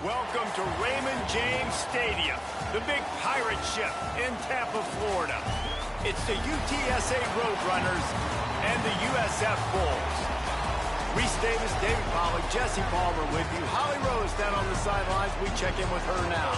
Welcome to Raymond James Stadium, the big pirate ship in Tampa, Florida. It's the UTSA Roadrunners and the USF Bulls. Reese Davis, David Pollack, Jesse Palmer with you. Holly Rose down on the sidelines. We check in with her now.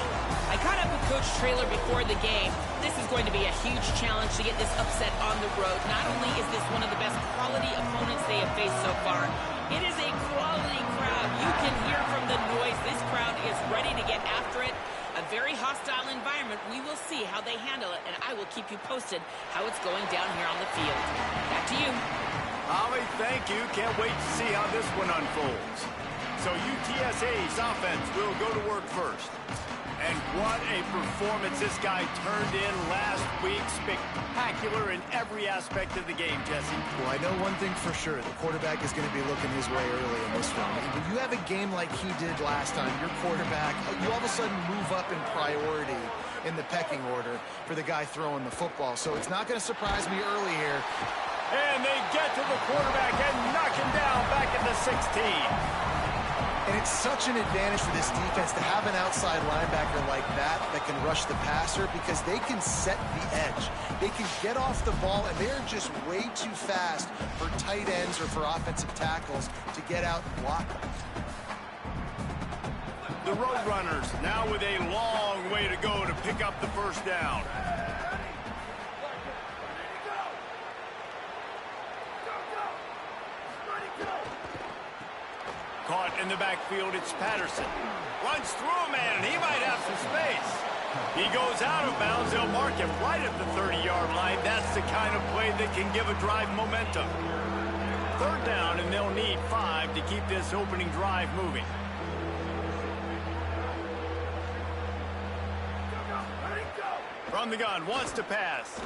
I caught up with Coach Traylor before the game. This is going to be a huge challenge to get this upset on the road. Not only is this one of the best quality opponents they have faced so far, it is a quality crowd. You can hear from the noise. This crowd is ready to get after it. A very hostile environment. We will see how they handle it, and I will keep you posted how it's going down here on the field. Back to you. Holly, thank you. Can't wait to see how this one unfolds. So UTSA's offense will go to work first. And what a performance this guy turned in last week. Spectacular in every aspect of the game, Jesse. Well, I know one thing for sure. The quarterback is going to be looking his way early in this one. When you have a game like he did last time, your quarterback, you all of a sudden move up in priority in the pecking order for the guy throwing the football. So it's not going to surprise me early here. And they get to the quarterback and knock him down back at the 16. And it's such an advantage for this defense to have an outside linebacker like that can rush the passer because they can set the edge. They can get off the ball, and they're just way too fast for tight ends or for offensive tackles to get out and block them. The Roadrunners now with a long way to go to pick up the first down. Caught in the backfield, it's Patterson. Runs through a man, and he might have some space. He goes out of bounds. They'll mark him right at the 30-yard line. That's the kind of play that can give a drive momentum. Third down, and they'll need 5 to keep this opening drive moving. From the gun, wants to pass.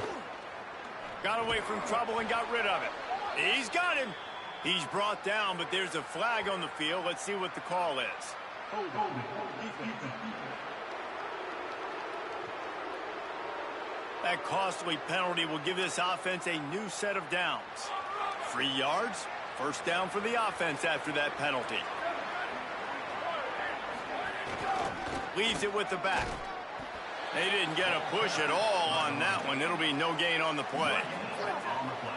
Got away from trouble and got rid of it. He's got him. He's brought down, but there's a flag on the field. Let's see what the call is. That costly penalty will give this offense a new set of downs. 3 yards, first down for the offense after that penalty. Leaves it with the back. They didn't get a push at all on that one. It'll be no gain on the play.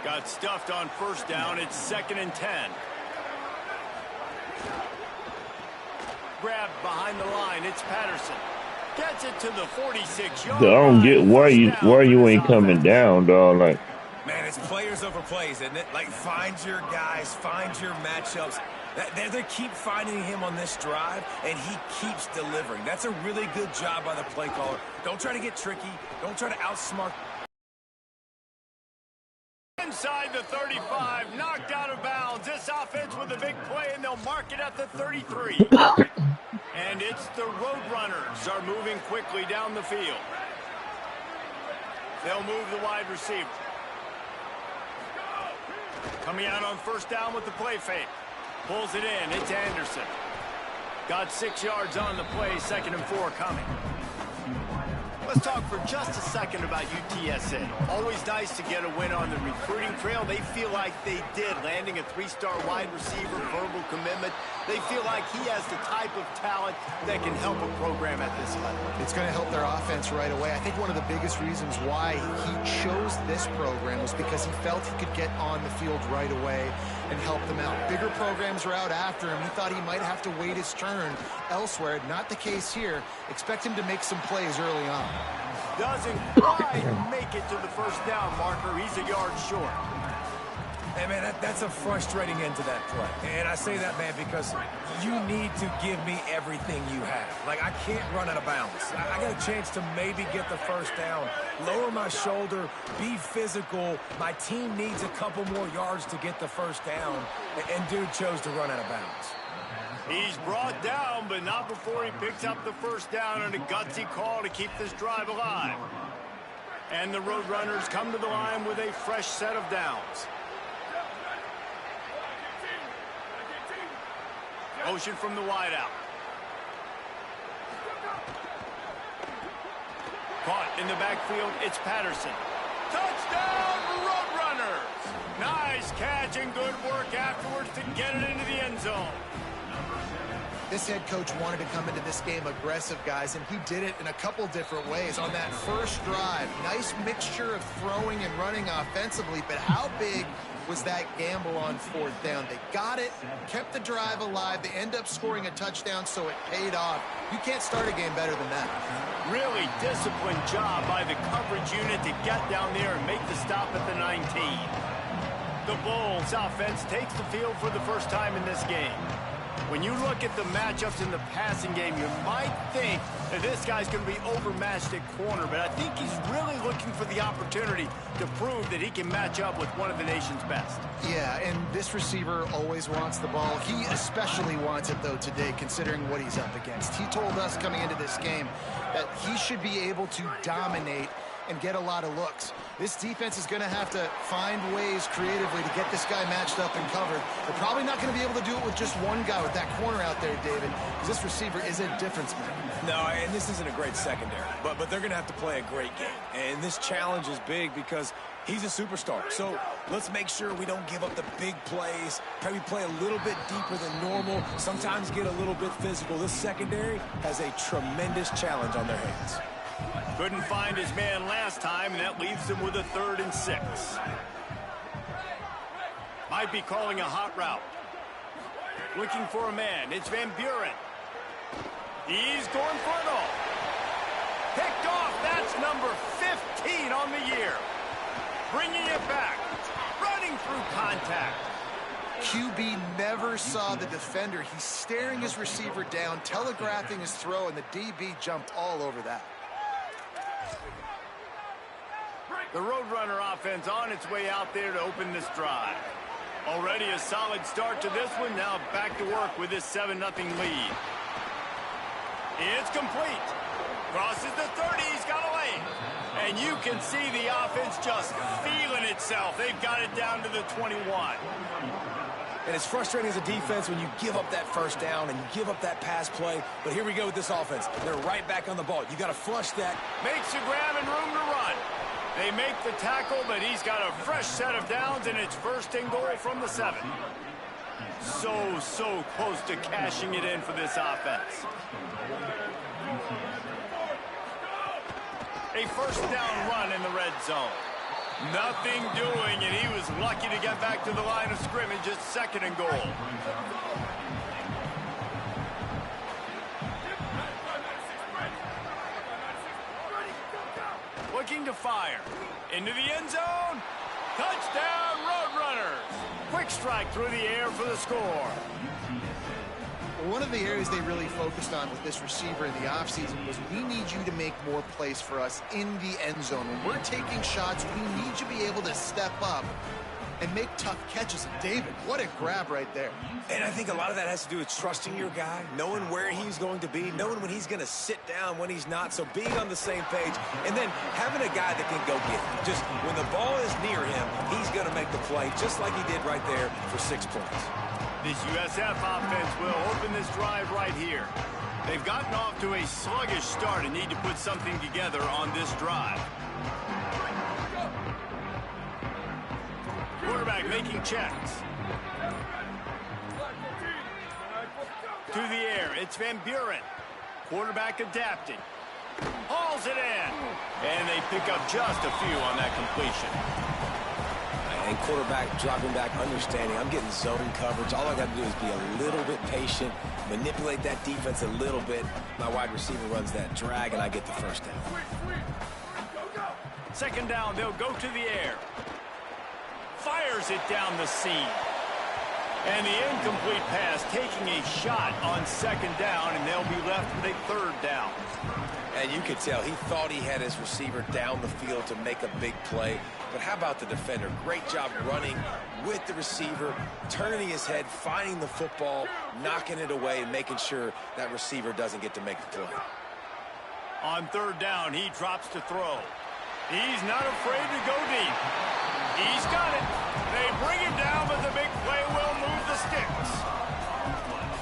Got stuffed on first down. It's 2nd and 10. Grabbed behind the line. It's Patterson. Gets it to the 46-yard line. I don't get why you ain't coming down, dog. Like, man, it's players over plays, isn't it? Like, find your guys, find your matchups. They keep finding him on this drive, and he keeps delivering. That's a really good job by the play caller. Don't try to get tricky. Don't try to outsmart. Inside the 35, knocked out of bounds. This offense with a big play, and they'll mark it at the 33. And it's the Roadrunners are moving quickly down the field. They'll move the wide receiver. Coming out on first down with the play fake. Pulls it in. It's Anderson. Got 6 yards on the play. 2nd and 4 coming. Let's talk for just a second about UTSA. Always nice to get a win on the recruiting trail. They feel like they did, landing a 3-star wide receiver, verbal commitment. They feel like he has the type of talent that can help a program at this level. It's going to help their offense right away. I think one of the biggest reasons why he chose this program was because he felt he could get on the field right away and help them out. Bigger programs were out after him. He thought he might have to wait his turn elsewhere. Not the case here. Expect him to make some plays early on. Doesn't quite make it to the first down marker. He's a yard short. Hey, man, that's a frustrating end to that play. And I say that, man, because you need to give me everything you have. Like, I can't run out of bounds. I got a chance to maybe get the first down, lower my shoulder, be physical. My team needs a couple more yards to get the first down, and dude chose to run out of bounds. He's brought down, but not before he picks up the first down and a gutsy call to keep this drive alive. And the Roadrunners come to the line with a fresh set of downs. Motion from the wideout. Caught in the backfield, it's Patterson. Touchdown, Roadrunners! Nice catch and good work afterwards to get it into the end zone. This head coach wanted to come into this game aggressive, guys, and he did it in a couple different ways. On that first drive, nice mixture of throwing and running offensively, but how big was that gamble on fourth down? They got it, kept the drive alive, they end up scoring a touchdown, so it paid off. You can't start a game better than that. Really disciplined job by the coverage unit to get down there and make the stop at the 19. The Bulls offense takes the field for the first time in this game. When you look at the matchups in the passing game, you might think that this guy's going to be overmatched at corner, but I think he's really looking for the opportunity to prove that he can match up with one of the nation's best. Yeah, and this receiver always wants the ball. He especially wants it, though, today, considering what he's up against. He told us coming into this game that he should be able to dominate and get a lot of looks. This defense is going to have to find ways creatively to get this guy matched up and covered. They're probably not going to be able to do it with just one guy with that corner out there, David, because this receiver is a difference maker. No, and this isn't a great secondary, but they're going to have to play a great game. And this challenge is big because he's a superstar. So let's make sure we don't give up the big plays, probably play a little bit deeper than normal, sometimes get a little bit physical. This secondary has a tremendous challenge on their hands. Couldn't find his man last time, and that leaves him with a 3rd and 6. Might be calling a hot route. Looking for a man. It's Van Buren. He's going for it all. Picked off. That's number 15 on the year. Bringing it back. Running through contact. QB never saw the defender. He's staring his receiver down, telegraphing his throw, and the DB jumped all over that. The Roadrunner offense on its way out there to open this drive. Already a solid start to this one. Now back to work with this 7-0 lead. It's complete. Crosses the 30. He's got a lane. And you can see the offense just feeling itself. They've got it down to the 21. And it's frustrating as a defense when you give up that first down and you give up that pass play. But here we go with this offense. They're right back on the ball. You got to flush that. Makes a grab and room to run. They make the tackle, but he's got a fresh set of downs, and it's 1st and goal from the 7. So close to cashing it in for this offense. A 1st down run in the red zone. Nothing doing, and he was lucky to get back to the line of scrimmage. It's 2nd and goal. Looking to fire. Into the end zone. Touchdown, Roadrunners. Quick strike through the air for the score. One of the areas they really focused on with this receiver in the offseason was we need you to make more plays for us in the end zone. When we're taking shots, we need you to be able to step up and make tough catches. And David, what a grab right there. And I think a lot of that has to do with trusting your guy, knowing where he's going to be, knowing when he's going to sit down, when he's not. So being on the same page, and then having a guy that can go get it. Just when the ball is near him, he's going to make the play, just like he did right there for 6 points. This USF offense will open this drive right here. They've gotten off to a sluggish start and need to put something together on this drive. Quarterback making checks. To the air, it's Van Buren. Quarterback adapting. Hauls it in. And they pick up just a few on that completion. And quarterback dropping back, understanding I'm getting zone coverage. All I got to do is be a little bit patient, manipulate that defense a little bit. My wide receiver runs that drag, and I get the 1st down. 2nd down, they'll go to the air. Fires it down the seam. And the incomplete pass taking a shot on 2nd down, and they'll be left with a 3rd down. And you could tell he thought he had his receiver down the field to make a big play. But how about the defender? Great job running with the receiver, turning his head, finding the football, knocking it away, and making sure that receiver doesn't get to make the play. On 3rd down, he drops to throw. He's not afraid to go deep. He's got it. They bring him down, but the big play will move the sticks.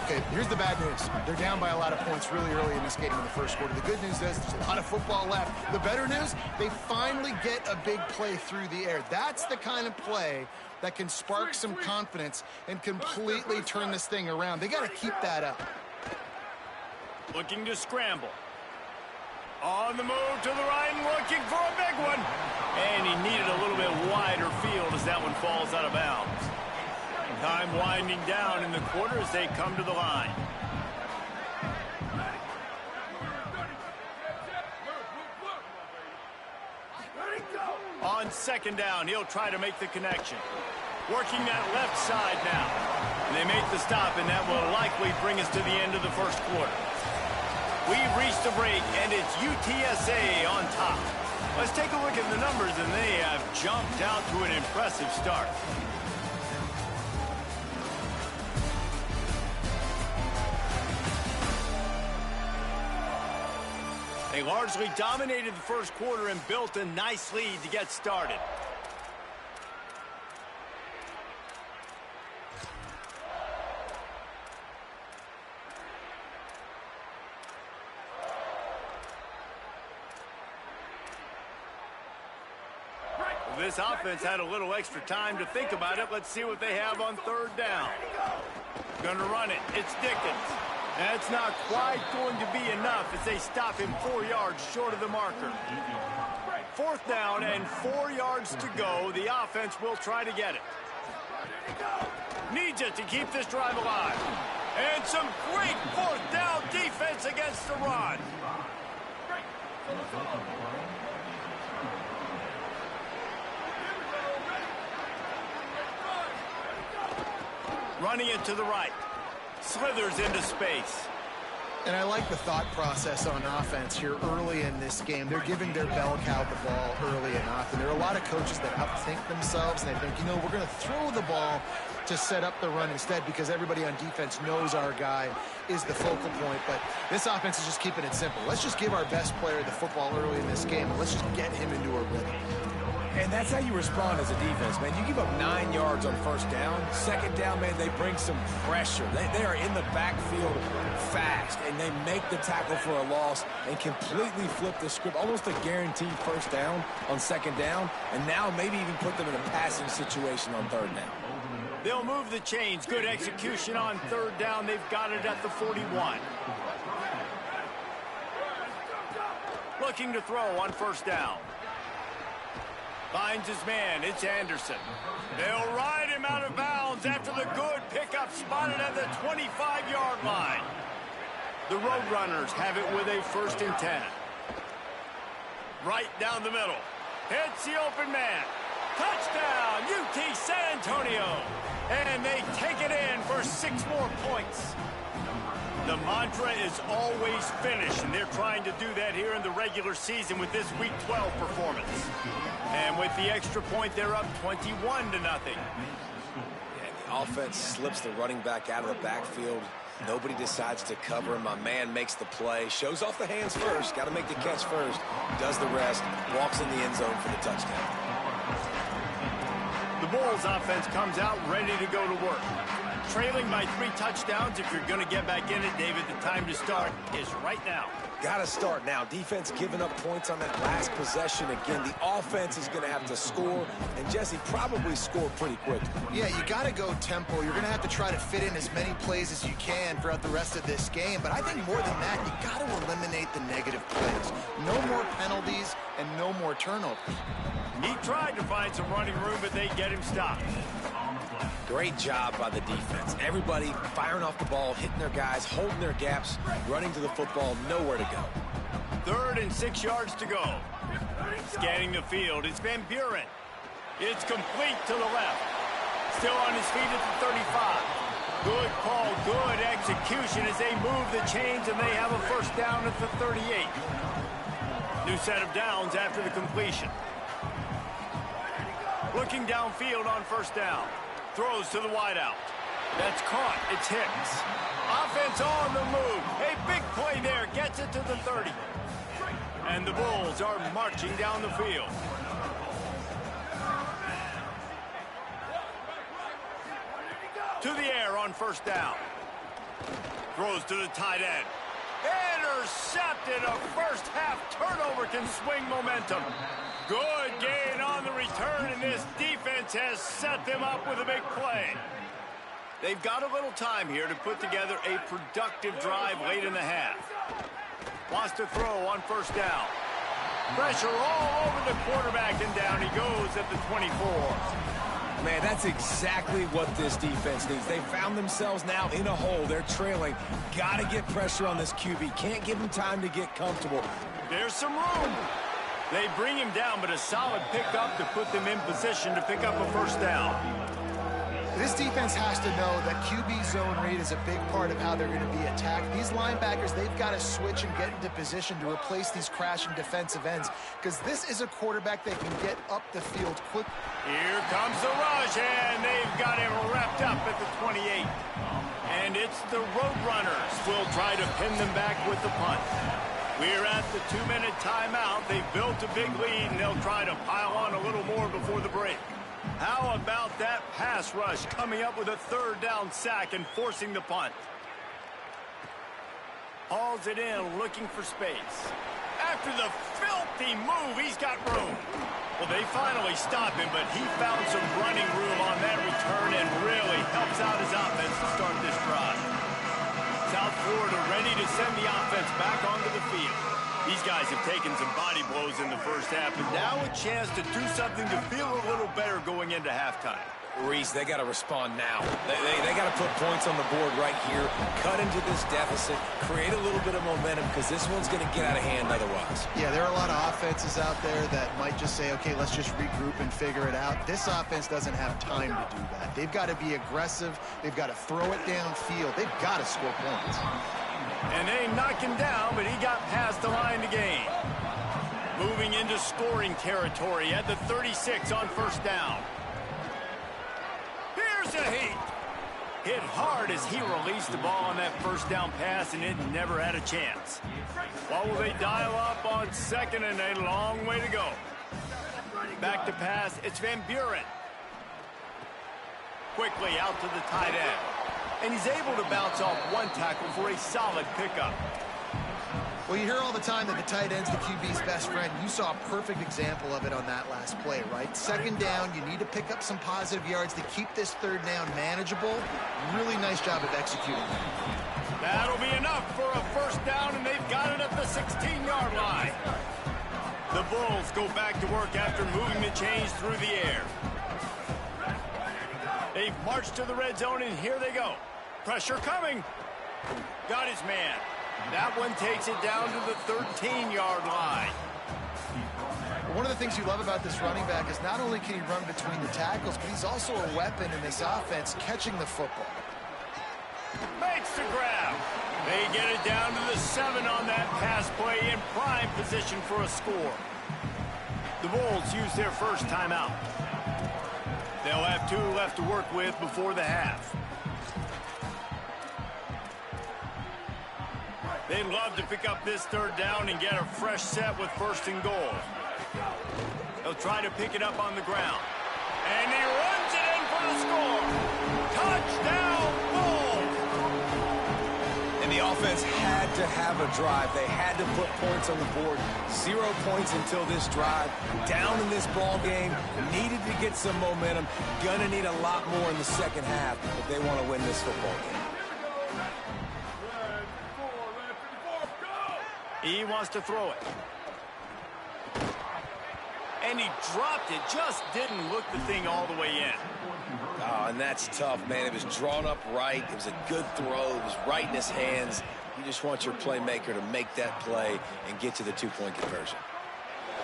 Okay, Here's the bad news. They're down by a lot of points really early in this game in the first quarter. The good news is there's a lot of football left. The better news, they finally get a big play through the air. That's the kind of play that can spark some confidence and completely turn this thing around. They got to keep that up. Looking to scramble. On the move to the right and looking for a big one. And he needed a little bit wider field as that one falls out of bounds. Time winding down in the quarter as they come to the line. On second down, he'll try to make the connection. Working that left side now. And they make the stop, and that will likely bring us to the end of the first quarter. We've reached a break, and it's UTSA on top. Let's take a look at the numbers, and they have jumped out to an impressive start. They largely dominated the first quarter and built a nice lead to get started. This offense had a little extra time to think about it. Let's see what they have on third down. Gonna run it. It's Dickens. That's not quite going to be enough as they stop him 4 yards short of the marker. Fourth down and 4 yards to go. The offense will try to get it. Needs it to keep this drive alive. And some great fourth down defense against the run. Running it to the right. Slithers into space. And I like the thought process on offense here early in this game. They're giving their bell cow the ball early and often. There are a lot of coaches that outthink themselves, and they think, you know, we're going to throw the ball to set up the run instead because everybody on defense knows our guy is the focal point. But this offense is just keeping it simple. Let's just give our best player the football early in this game, and let's just get him into a rhythm. And that's how you respond as a defense, man. You give up 9 yards on first down. Second down, man, they bring some pressure. They are in the backfield fast, and they make the tackle for a loss and completely flip the script. Almost a guaranteed first down on second down, and now maybe even put them in a passing situation on third down. They'll move the chains. Good execution on third down. They've got it at the 41. Looking to throw on first down. Finds his man. It's Anderson. They'll ride him out of bounds after the good pickup spotted at the 25-yard line. The Roadrunners have it with a 1st and 10. Right down the middle. Hits the open man. Touchdown, UT San Antonio. And they take it in for 6 more points. The mantra is always finish, and they're trying to do that here in the regular season with this Week 12 performance. And with the extra point, they're up 21-0. Yeah, the offense slips the running back out of the backfield. Nobody decides to cover him. My man makes the play, shows off the hands first, got to make the catch first, does the rest, walks in the end zone for the touchdown. The Bulls offense comes out ready to go to work. Trailing by 3 touchdowns. If you're going to get back in it, David, the time to start is right now. Got to start now. Defense giving up points on that last possession. Again, the offense is going to have to score, and Jesse probably score pretty quick. Yeah, you got to go tempo. You're going to have to try to fit in as many plays as you can throughout the rest of this game. But I think more than that, you got to eliminate the negative plays. No more penalties and no more turnovers. He tried to find some running room, but they get him stopped. Great job by the defense. Everybody firing off the ball, hitting their guys, holding their gaps, running to the football, nowhere to go. 3rd and 6 yards to go. Scanning the field, it's Van Buren. It's complete to the left. Still on his feet at the 35. Good call, good execution as they move the chains, and they have a 1st down at the 38. New set of downs after the completion. Looking downfield on 1st down. Throws to the wideout. That's caught. It's Hicks. Offense on the move. A big play there. Gets it to the 30. And the Bulls are marching down the field. To the air on 1st down. Throws to the tight end. Intercepted. A first half turnover can swing momentum. Good gain on the return, and this defense has set them up with a big play. They've got a little time here to put together a productive drive late in the half. Wants to throw on first down. Pressure all over the quarterback, and down he goes at the 24. Man, that's exactly what this defense needs. They found themselves now in a hole. They're trailing. Got to get pressure on this QB. Can't give him time to get comfortable. There's some room. They bring him down, but a solid pickup to put them in position to pick up a first down. This defense has to know that QB zone read is a big part of how they're going to be attacked. These linebackers, they've got to switch and get into position to replace these crashing defensive ends, because this is a quarterback that can get up the field quick. Here comes the rush, and they've got him wrapped up at the 28. And it's the Roadrunners. Will try to pin them back with the punt. We're at the 2-minute timeout. They've built a big lead, and they'll try to pile on a little more before the break. How about that pass rush coming up with a third down sack and forcing the punt? Hauls it in, looking for space. After the filthy move, he's got room. Well, they finally stop him, but he found some running room on that return and really helps out his offense to start this drive. South Florida ready to send the offense back onto the field. These guys have taken some body blows in the first half, and now a chance to do something to feel a little better going into halftime. Reese, they got to respond now. They got to put points on the board right here, cut into this deficit, create a little bit of momentum, because this one's going to get out of hand otherwise. Yeah, there are a lot of offenses out there that might just say, okay, let's just regroup and figure it out. This offense doesn't have time to do that. They've got to be aggressive. They've got to throw it downfield. They've got to score points. And they knock him down, but he got past the line to gain. Moving into scoring territory at the 36 on first down. Here's a hit hard as he released the ball on that first down pass, and it never had a chance. What will they dial up on second, and a long way to go? Back to pass, it's Van Buren. Quickly out to the tight end. And he's able to bounce off one tackle for a solid pickup. Well, you hear all the time that the tight end's the QB's best friend. You saw a perfect example of it on that last play, right? Second down, you need to pick up some positive yards to keep this third down manageable. Really nice job of executing that. That'll be enough for a first down, and they've got it at the 16-yard line. The Bulls go back to work after moving the chains through the air. They've marched to the red zone, and here they go. Pressure coming. Got his man. That one takes it down to the 13-yard line. One of the things you love about this running back is not only can he run between the tackles, but he's also a weapon in this offense catching the football. Makes the grab. They get it down to the 7 on that pass play, in prime position for a score. The Bulls use their first timeout. They'll have 2 left to work with before the half. They'd love to pick up this third down and get a fresh set with first and goal. They'll try to pick it up on the ground. And he runs it in for the score. Touchdown, Bulls! And the offense had to have a drive. They had to put points on the board. 0 points until this drive. Down in this ball game. Needed to get some momentum. Gonna need a lot more in the second half if they want to win this football game. He wants to throw it. And he dropped it. Just didn't look the thing all the way in. Oh, and that's tough, man. It was drawn up right. It was a good throw. It was right in his hands. You just want your playmaker to make that play and get to the 2-point conversion.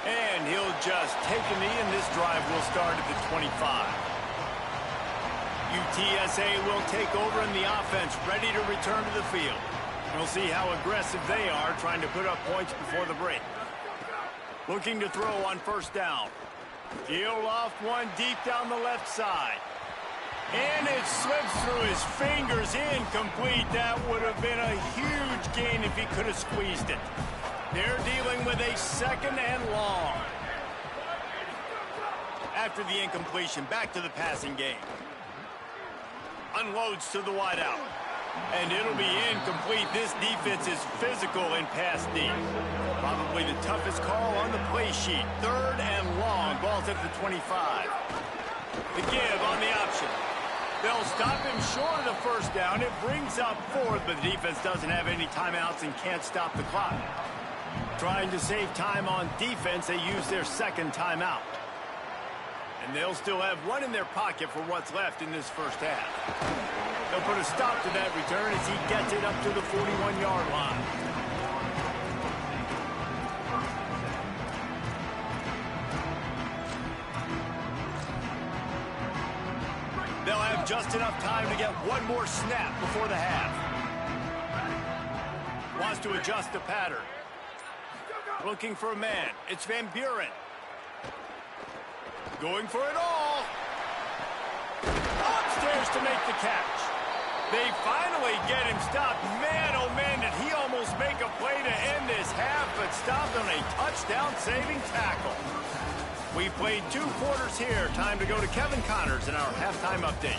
And he'll just take a knee, and this drive will start at the 25. UTSA will take over in the offense, ready to return to the field. We'll see how aggressive they are trying to put up points before the break. Looking to throw on first down. He'll loft one deep down the left side. And it slips through his fingers, incomplete. That would have been a huge gain if he could have squeezed it. They're dealing with a second and long. After the incompletion, back to the passing game. Unloads to the wideout. And it'll be incomplete. This defense is physical in pass deep. Probably the toughest call on the play sheet. 3rd and long. Ball's at the 25. The give on the option. They'll stop him short of the first down. It brings up 4th, but the defense doesn't have any timeouts and can't stop the clock. Trying to save time on defense, they use their 2nd timeout. And they'll still have 1 in their pocket for what's left in this first half. They'll put a stop to that return as he gets it up to the 41-yard line. They'll have just enough time to get 1 more snap before the half. Wants to adjust the pattern. Looking for a man. It's Van Buren. Going for it all. Upstairs to make the catch. They finally get him stopped. Man, oh man, did he almost make a play to end this half, but stopped on a touchdown-saving tackle. We played 2 quarters here. Time to go to Kevin Connors in our halftime update.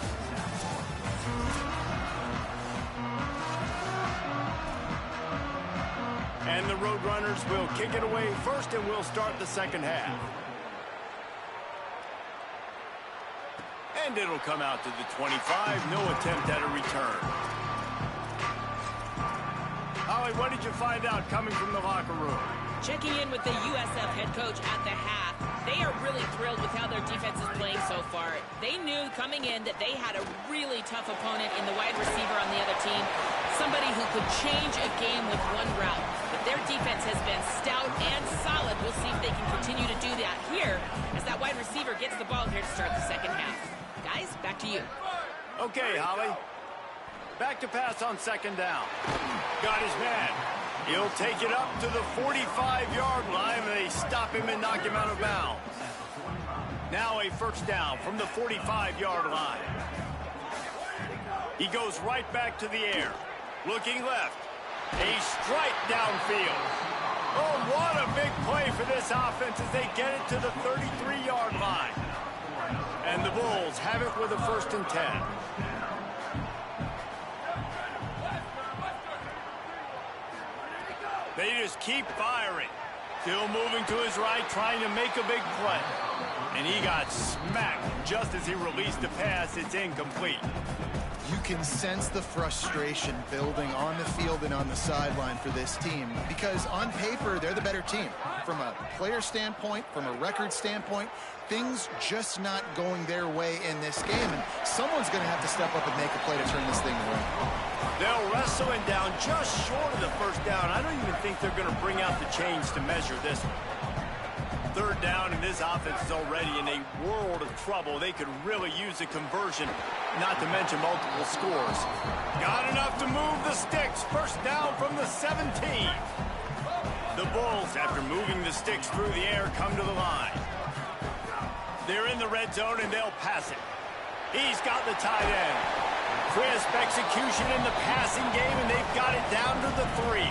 And the Roadrunners will kick it away first, and we'll start the second half. And it'll come out to the 25. No attempt at a return. Holly, what did you find out coming from the locker room? Checking in with the USF head coach at the half. They are really thrilled with how their defense is playing so far. They knew coming in that they had a really tough opponent in the wide receiver on the other team. Somebody who could change a game with 1 route. But their defense has been stout and solid. We'll see if they can continue to do that here as that wide receiver gets the ball here to start the second half. Guys, back to you. Okay, Holly. Back to pass on 2nd down. Got his man. He'll take it up to the 45-yard line, and they stop him and knock him out of bounds. Now a 1st down from the 45-yard line. He goes right back to the air. Looking left. A strike downfield. Oh, what a big play for this offense as they get it to the 33-yard line. And the Bulls have it with a 1st and 10. They just keep firing. Still moving to his right, trying to make a big play. And he got smacked just as he released the pass. It's incomplete. You can sense the frustration building on the field and on the sideline for this team because on paper, they're the better team. From a player standpoint, from a record standpoint, things just not going their way in this game. And someone's going to have to step up and make a play to turn this thing around. They'll wrestle him down just short of the 1st down. I don't even think they're going to bring out the chains to measure this one. 3rd down, and this offense is already in a world of trouble. They could really use a conversion, not to mention multiple scores. Got enough to move the sticks. 1st down from the 17. The Bulls, after moving the sticks through the air, come to the line. They're in the red zone, and they'll pass it. He's got the tight end. Crisp execution in the passing game, and they've got it down to the 3.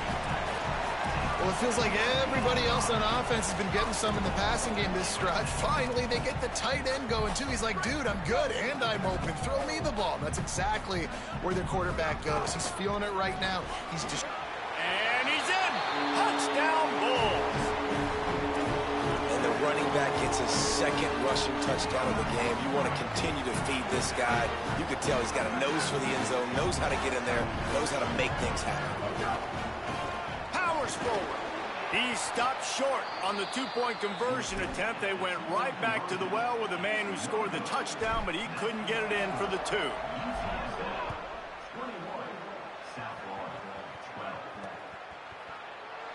Well, it feels like everybody else on offense has been getting some in the passing game this drive. Finally, they get the tight end going, too. He's like, dude, I'm good, and I'm open. Throw me the ball. That's exactly where their quarterback goes. He's feeling it right now. He's just... And he's in! Touchdown, Bulls! And the running back gets his 2nd rushing touchdown of the game. You want to continue to feed this guy. You could tell he's got a nose for the end zone, knows how to get in there, knows how to make things happen. Forward. He stopped short on the 2-point conversion attempt. They went right back to the well with the man who scored the touchdown, but he couldn't get it in for the 2.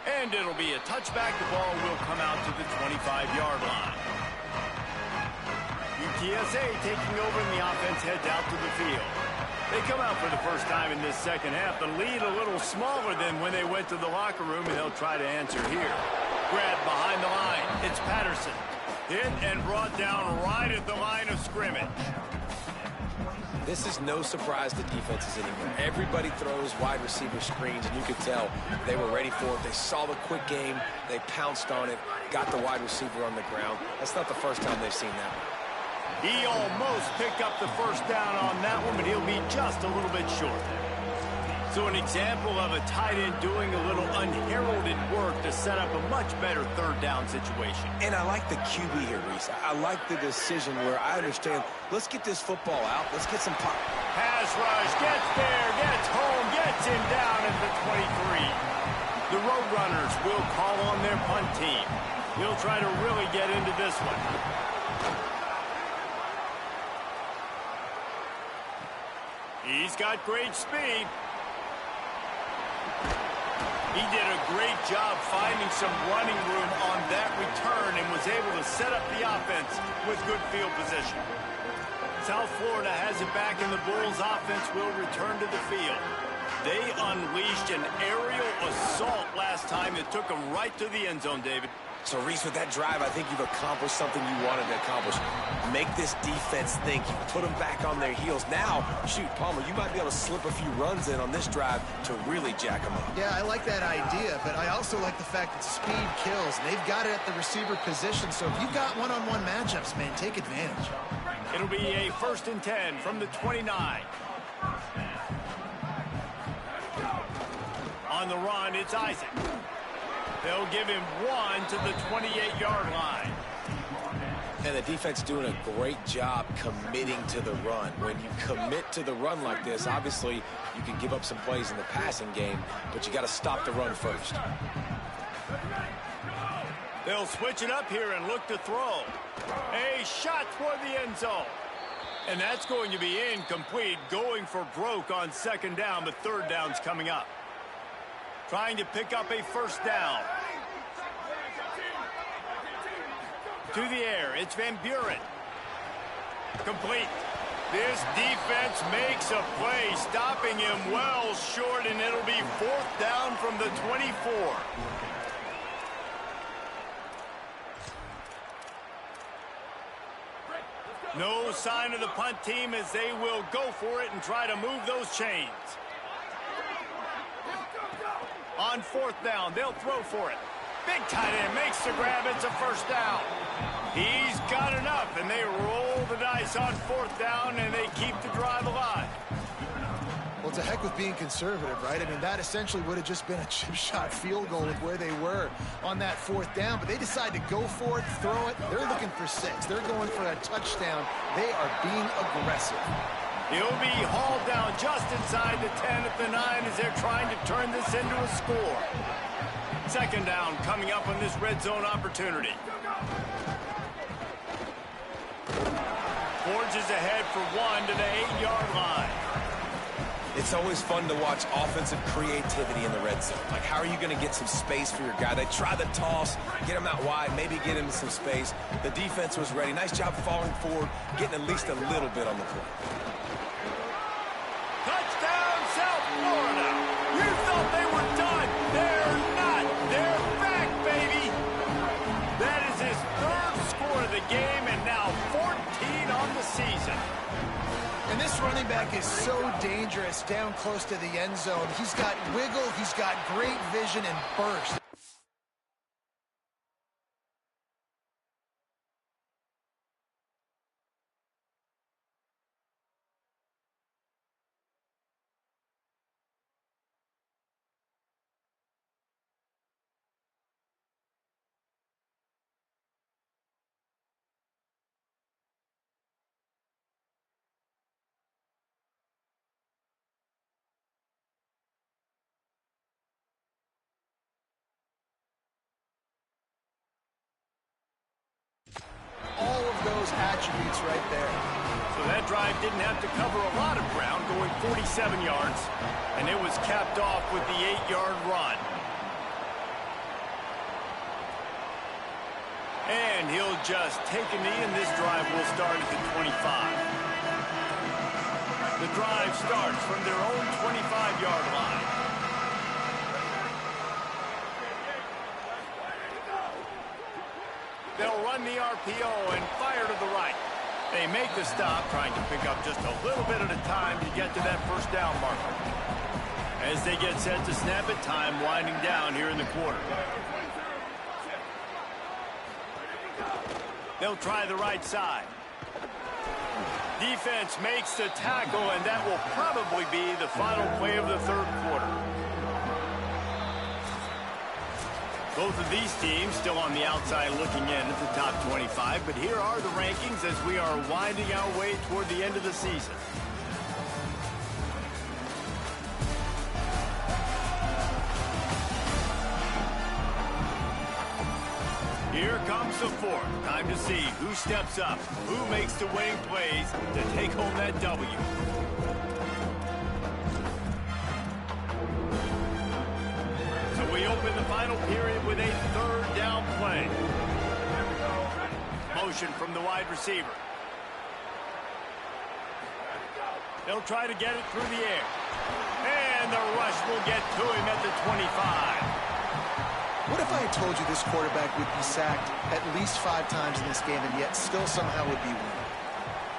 And it'll be a touchback. The ball will come out to the 25-yard line. UTSA taking over, and the offense heads out to the field. They come out for the first time in this second half. The lead a little smaller than when they went to the locker room, and they'll try to answer here. Grab behind the line. It's Patterson. Hit and brought down right at the line of scrimmage. This is no surprise to defenses anymore. Everybody throws wide receiver screens, and you could tell they were ready for it. They saw the quick game. They pounced on it, got the wide receiver on the ground. That's not the first time they've seen that. He almost picked up the 1st down on that one, but he'll be just a little bit short. So an example of a tight end doing a little unheralded work to set up a much better third down situation. And I like the QB here, Reese. I like the decision where I understand, let's get this football out. Let's get some pop. Pass rush, gets there, gets home, gets him down at the 23. The Roadrunners will call on their punt team. He'll try to really get into this one. He's got great speed. He did a great job finding some running room on that return and was able to set up the offense with good field position. South Florida has it back, and the Bulls offense will return to the field. They unleashed an aerial assault last time that took them right to the end zone, David. So, Reese, with that drive, I think you've accomplished something you wanted to accomplish. Make this defense think. You put them back on their heels. Now, shoot, Palmer, you might be able to slip a few runs in on this drive to really jack them up. Yeah, I like that idea, but I also like the fact that speed kills. And they've got it at the receiver position, so if you've got one-on-one matchups, man, take advantage. It'll be a 1st and 10 from the 29. On the run, it's Isaac. They'll give him one to the 28-yard line. And the defense doing a great job committing to the run. When you commit to the run like this, obviously you can give up some plays in the passing game, but you got to stop the run first. They'll switch it up here and look to throw. A shot toward the end zone. And that's going to be incomplete, going for broke on 2nd down, but 3rd down's coming up. Trying to pick up a 1st down. To the air, it's Van Buren. Complete. This defense makes a play, stopping him well short, and it'll be 4th down from the 24. No sign of the punt team as they will go for it and try to move those chains. On 4th down, they'll throw for it. Big tight end makes the grab. It's a 1st down. He's got enough, and they roll the dice on 4th down, and they keep the drive alive. Well, it's a heck with being conservative, right? I mean, that essentially would have just been a chip shot field goal with where they were on that 4th down, but they decide to go for it, throw it. They're looking for 6. They're going for a touchdown. They are being aggressive. He'll be hauled down just inside the 10 at the 9 as they're trying to turn this into a score. 2nd down coming up on this red zone opportunity. Forges ahead for 1 to the 8-yard line. It's always fun to watch offensive creativity in the red zone. Like, how are you going to get some space for your guy? They try the toss, get him out wide, maybe get him some space. The defense was ready. Nice job falling forward, getting at least a little bit on the play. Touchdown, South Florida. You thought they were done. They're not. They're back, baby. That is his 3rd score of the game, and now 14 on the season. And this running back is so dangerous down close to the end zone. He's got wiggle, he's got great vision and burst. All of those attributes right there. So that drive didn't have to cover a lot of ground, going 47 yards, and it was capped off with the 8-yard run. And he'll just take a knee, and this drive will start at the 25. The drive starts from their own 25-yard line. They'll run the RPO and fire to the right. They make the stop, trying to pick up just a little bit at a time to get to that 1st down marker. As they get set to snap it, time winding down here in the quarter. They'll try the right side. Defense makes the tackle, and that will probably be the final play of the third quarter. Both of these teams still on the outside looking in at the top 25, but here are the rankings as we are winding our way toward the end of the season. Here comes the fourth. Time to see who steps up, who makes the winning plays to take home that W. So we open the final period with a third down play. Motion from the wide receiver. They'll try to get it through the air. And the rush will get to him at the 25. What if I had told you this quarterback would be sacked at least 5 times in this game and yet still somehow would be winning?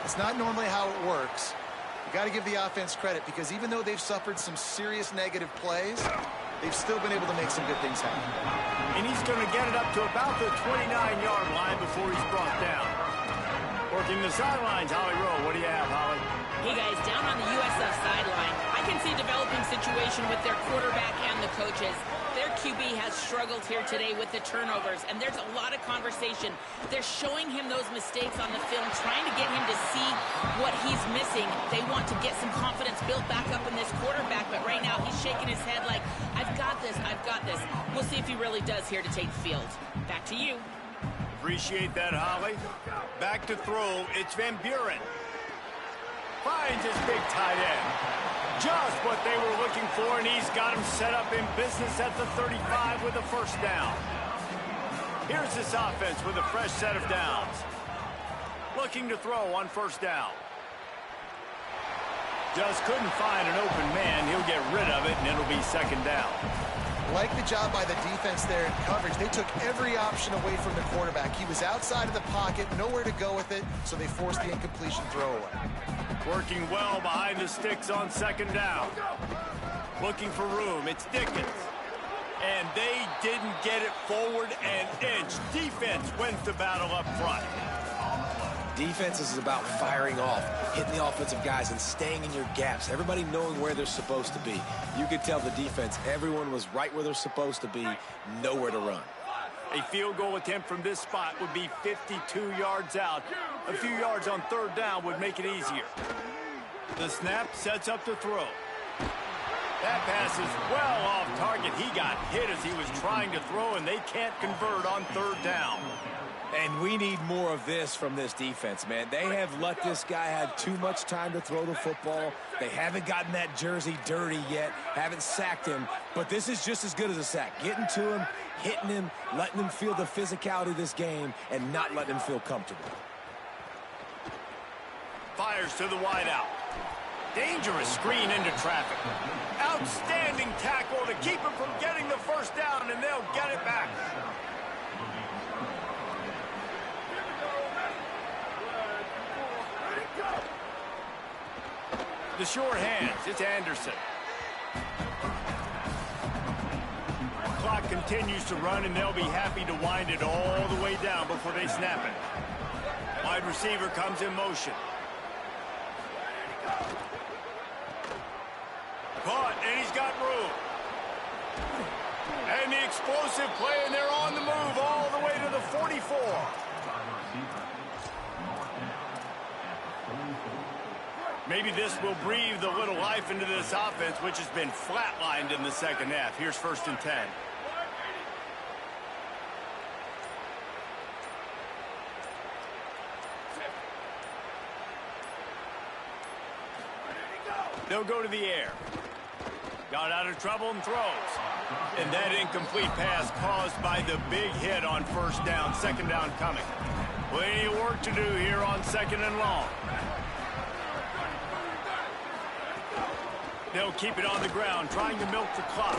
It's not normally how it works. You got to give the offense credit because even though they've suffered some serious negative plays, they've still been able to make some good things happen. And he's going to get it up to about the 29-yard line before he's brought down. Working the sidelines, Holly Rowe. What do you have, Holly? Hey, guys, down on the USF sideline, I can see a developing situation with their quarterback and the coaches. Their QB has struggled here today with the turnovers, and there's a lot of conversation. They're showing him those mistakes on the film, trying to get him to see what he's missing. They want to get some confidence built back up in this quarterback, but right now he's shaking his head like, I've got this, I've got this. We'll see if he really does here to take the field. Back to you. Appreciate that, Holly. Back to throw, it's Van Buren. Finds his big tight end. Just what they were looking for, and he's got him set up in business at the 35 with a first down. Here's this offense with a fresh set of downs. Looking to throw on first down. Just couldn't find an open man. He'll get rid of it, and it'll be second down. Like the job by the defense there in coverage. They took every option away from the quarterback. He was outside of the pocket, nowhere to go with it, so they forced the incompletion throwaway. Working well behind the sticks on second down. Looking for room. It's Dickens. And they didn't get it forward an inch. Defense wins the battle up front. Defense is about firing off, hitting the offensive guys and staying in your gaps. Everybody knowing where they're supposed to be. You could tell the defense, everyone was right where they're supposed to be, nowhere to run. A field goal attempt from this spot would be 52 yards out. A few yards on third down would make it easier. The snap sets up the throw. That pass is well off target. He got hit as he was trying to throw, and they can't convert on third down. And we need more of this from this defense, man. They have let this guy have too much time to throw the football. They haven't gotten that jersey dirty yet, haven't sacked him. But this is just as good as a sack. Getting to him, hitting him, letting him feel the physicality of this game, and not letting him feel comfortable. Fires to the wideout. Dangerous screen into traffic. Outstanding tackle to keep him from getting the first down, and they'll get it back. The short hands, it's Anderson. Clock continues to run, and they'll be happy to wind it all the way down before they snap it. Wide receiver comes in motion. Caught, and he's got room. And the explosive play, and they're on the move all the way to the 44. Maybe this will breathe a little life into this offense, which has been flatlined in the second half. Here's 1st and 10. They'll go to the air. Got out of trouble and throws. And that incomplete pass caused by the big hit on first down. Second down coming. Plenty of work to do here on second and long. They'll keep it on the ground, trying to milk the clock.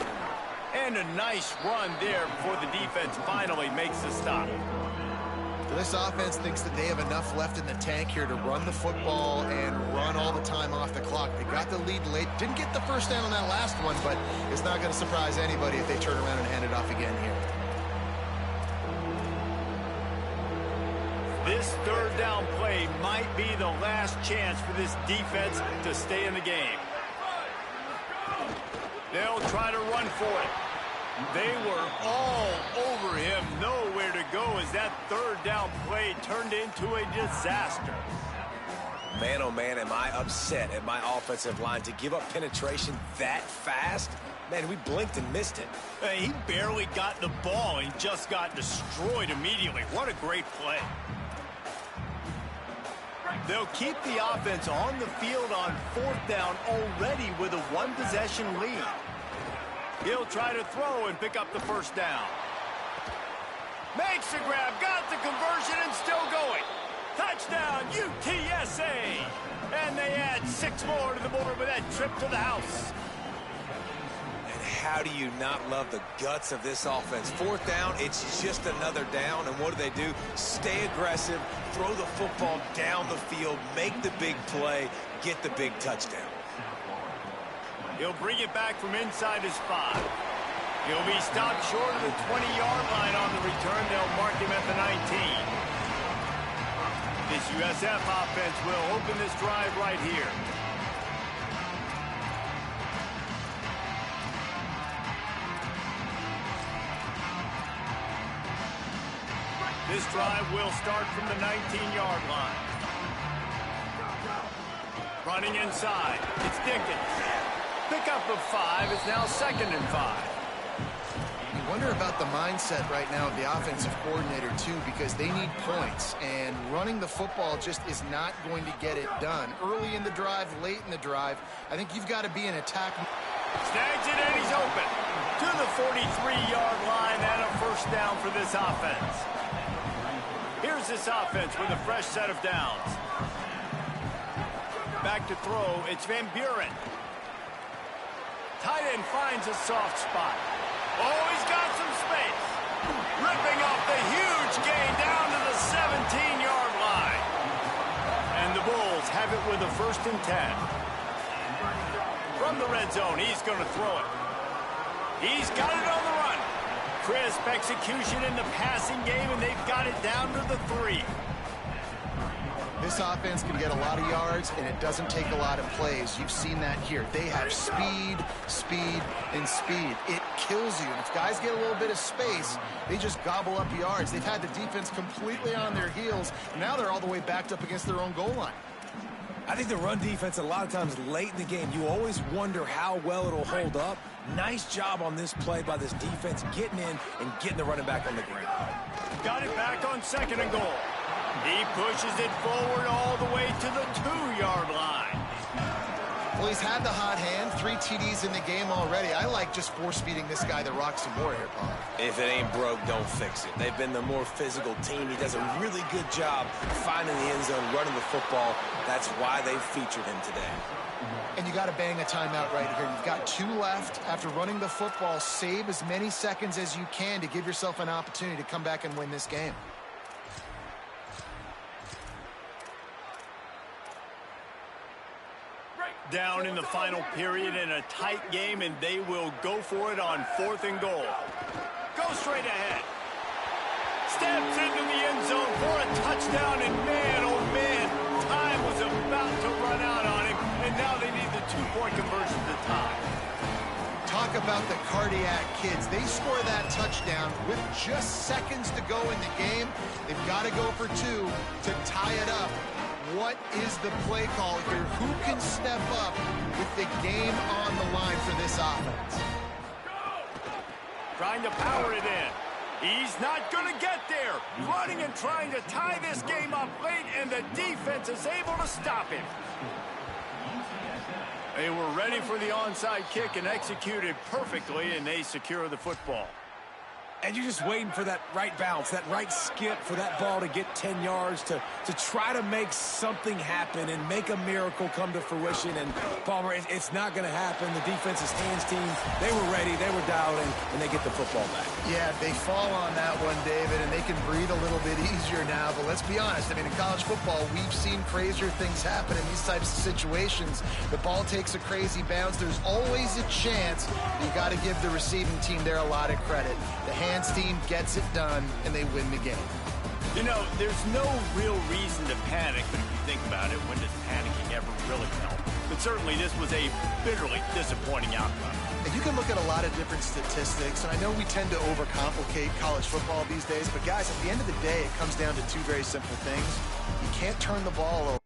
And a nice run there before the defense finally makes the stop. This offense thinks that they have enough left in the tank here to run the football and run all the time off the clock. They got the lead late. Didn't get the first down on that last one, but it's not going to surprise anybody if they turn around and hand it off again here. This third down play might be the last chance for this defense to stay in the game. They'll try to run for it. They were all over him, nowhere to go as that third down play turned into a disaster. Man, oh man, am I upset at my offensive line to give up penetration that fast? Man, we blinked and missed it. He barely got the ball and just got destroyed immediately. What a great play. They'll keep the offense on the field on fourth down already with a one-possession lead. He'll try to throw and pick up the first down. Makes the grab, got the conversion, and still going. Touchdown, UTSA! And they add 6 more to the board with that trip to the house. And how do you not love the guts of this offense? Fourth down, it's just another down, and what do? Stay aggressive, throw the football down the field, make the big play, get the big touchdown. He'll bring it back from inside his 5. He'll be stopped short of the 20-yard line on the return. They'll mark him at the 19. This USF offense will open this drive right here. This drive will start from the 19-yard line. Running inside, it's Dinkins. Pick up of 5. It's now 2nd and 5. You wonder about the mindset right now of the offensive coordinator, too, because they need points, and running the football just is not going to get it done. Early in the drive, late in the drive, I think you've got to be in attack. Snags it, and he's open. To the 43-yard line, and a first down for this offense. Here's this offense with a fresh set of downs. Back to throw, it's Van Buren. Tight end finds a soft spot. Oh, he's got some space. Ripping off the huge gain down to the 17-yard line. And the Bulls have it with a 1st and 10. From the red zone, he's going to throw it. He's got it on the run. Crisp execution in the passing game, and they've got it down to the 3. This offense can get a lot of yards, and it doesn't take a lot of plays. You've seen that here. They have speed, speed, and speed. It kills you. And if guys get a little bit of space, they just gobble up yards. They've had the defense completely on their heels, and now they're all the way backed up against their own goal line. I think the run defense, a lot of times late in the game, you always wonder how well it'll hold up. Nice job on this play by this defense, getting in and getting the running back on the ground. Got it back on 2nd and goal. He pushes it forward all the way to the 2-yard line. Well, he's had the hot hand, 3 TDs in the game already. I like just force-feeding this guy the rock some more here, Paul. If it ain't broke, don't fix it. They've been the more physical team. He does a really good job finding the end zone, running the football. That's why they've featured him today. And you got to bang a timeout right here. You've got 2 left. After running the football, save as many seconds as you can to give yourself an opportunity to come back and win this game. Down in the final period in a tight game, and they will go for it on 4th and goal. Go straight ahead. Steps into the end zone for a touchdown, and man, oh man, time was about to run out on him, and now they need the 2-point conversion to tie. Talk about the cardiac kids. They score that touchdown with just seconds to go in the game. They've got to go for 2 to tie it up. What is the play call here? Who can step up with the game on the line for this offense? Trying to power it in. He's not going to get there. Running and trying to tie this game up late, and the defense is able to stop him. They were ready for the onside kick and executed perfectly, and they secure the football. And you're just waiting for that right bounce, that right skip for that ball to get 10 yards to try to make something happen and make a miracle come to fruition. And, Palmer, it's not going to happen. The defense's hands team, they were ready, they were dialed in, and they get the football back. Yeah, they fall on that one, David, and they can breathe a little bit easier now. But let's be honest. I mean, in college football, we've seen crazier things happen in these types of situations. The ball takes a crazy bounce. There's always a chance. You got to give the receiving team there a lot of credit. The hands team gets it done, and they win the game. You know, there's no real reason to panic, but if you think about it, when does panicking ever really help? But certainly this was a bitterly disappointing outcome. And you can look at a lot of different statistics, and I know we tend to overcomplicate college football these days, but guys, at the end of the day, it comes down to two very simple things. You can't turn the ball over.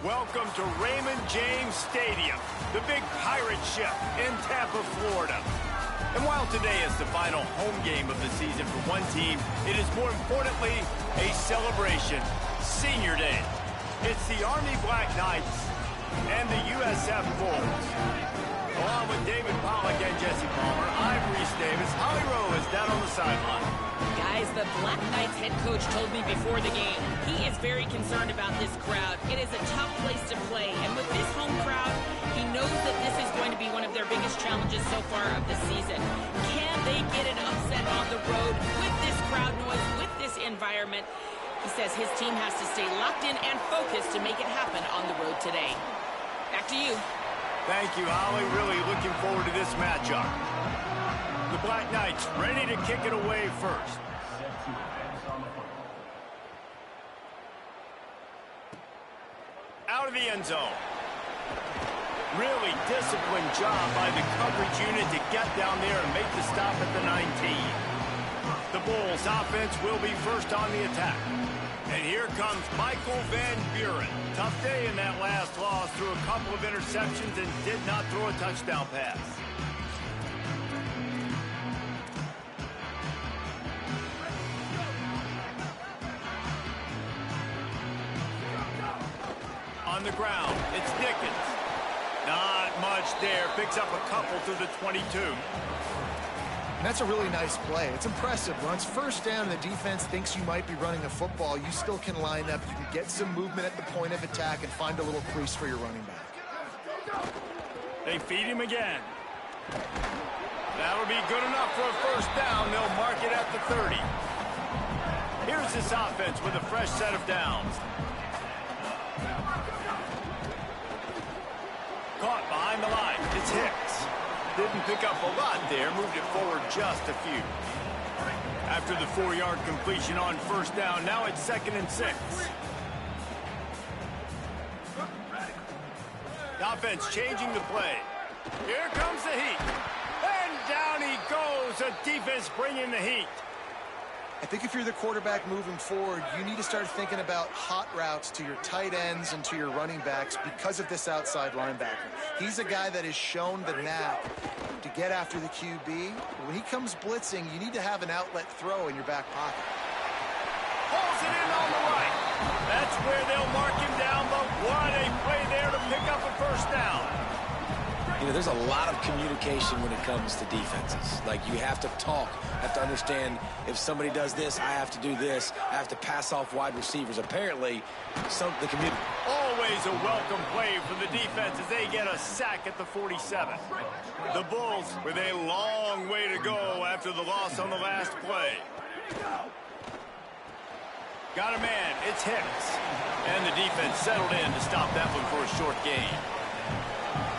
Welcome to Raymond James Stadium, the big pirate ship in Tampa, Florida. And while today is the final home game of the season for one team, it is more importantly a celebration, Senior Day. It's the Army Black Knights and the USF Bulls. Along with David Pollack and Jesse Palmer, I'm Reese Davis. Holly Rowe is down on the sideline. Guys, the Black Knights head coach told me before the game he is very concerned about this crowd. It is a tough place to play, and with this home crowd, he knows that this is going to be one of their biggest challenges so far of the season. Can they get an upset on the road with this crowd noise, with this environment? He says his team has to stay locked in and focused to make it happen on the road today. Back to you. Thank you, Holly. Really looking forward to this matchup. The Black Knights ready to kick it away first. Out of the end zone. Really disciplined job by the coverage unit to get down there and make the stop at the 19. The Bulls offense will be first on the attack. And here comes Michael Van Buren. Tough day in that last loss, threw a couple of interceptions and did not throw a touchdown pass. On the ground, it's Dickens. Not much there. Picks up a couple to the 22. And that's a really nice play. It's impressive. Once first down and the defense thinks you might be running the football, you still can line up. You can get some movement at the point of attack and find a little crease for your running back. They feed him again. That'll be good enough for a first down. They'll mark it at the 30. Here's this offense with a fresh set of downs. Caught behind the line. It's Hicks. Didn't pick up a lot there. Moved it forward just a few. After the 4-yard completion on first down, now it's 2nd and 6. The offense changing the play. Here comes the heat. And down he goes. The defense bringing the heat. I think if you're the quarterback moving forward, you need to start thinking about hot routes to your tight ends and to your running backs because of this outside linebacker. He's a guy that has shown the knack to get after the QB. When he comes blitzing, you need to have an outlet throw in your back pocket. Pulls it in on the right. That's where they'll mark him down, but what a play there to pick up a first down. You know, there's a lot of communication when it comes to defenses. Like, you have to talk, have to understand if somebody does this, I have to do this. I have to pass off wide receivers. Apparently, the community. Always a welcome play for the defense as they get a sack at the 47. The Bulls with a long way to go after the loss on the last play. Got a man, it's Hicks. And the defense settled in to stop that one for a short gain.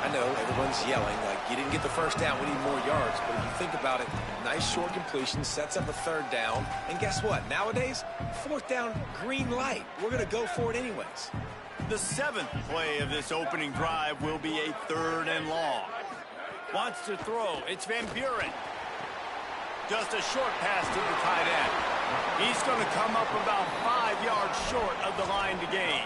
I know everyone's yelling, like, you didn't get the first down, we need more yards. But if you think about it, nice short completion, sets up a third down. And guess what? Nowadays, fourth down, green light. We're going to go for it anyways. The 7th play of this opening drive will be a 3rd and long. Wants to throw. It's Van Buren. Just a short pass to the tight end. He's going to come up about 5 yards short of the line to gain.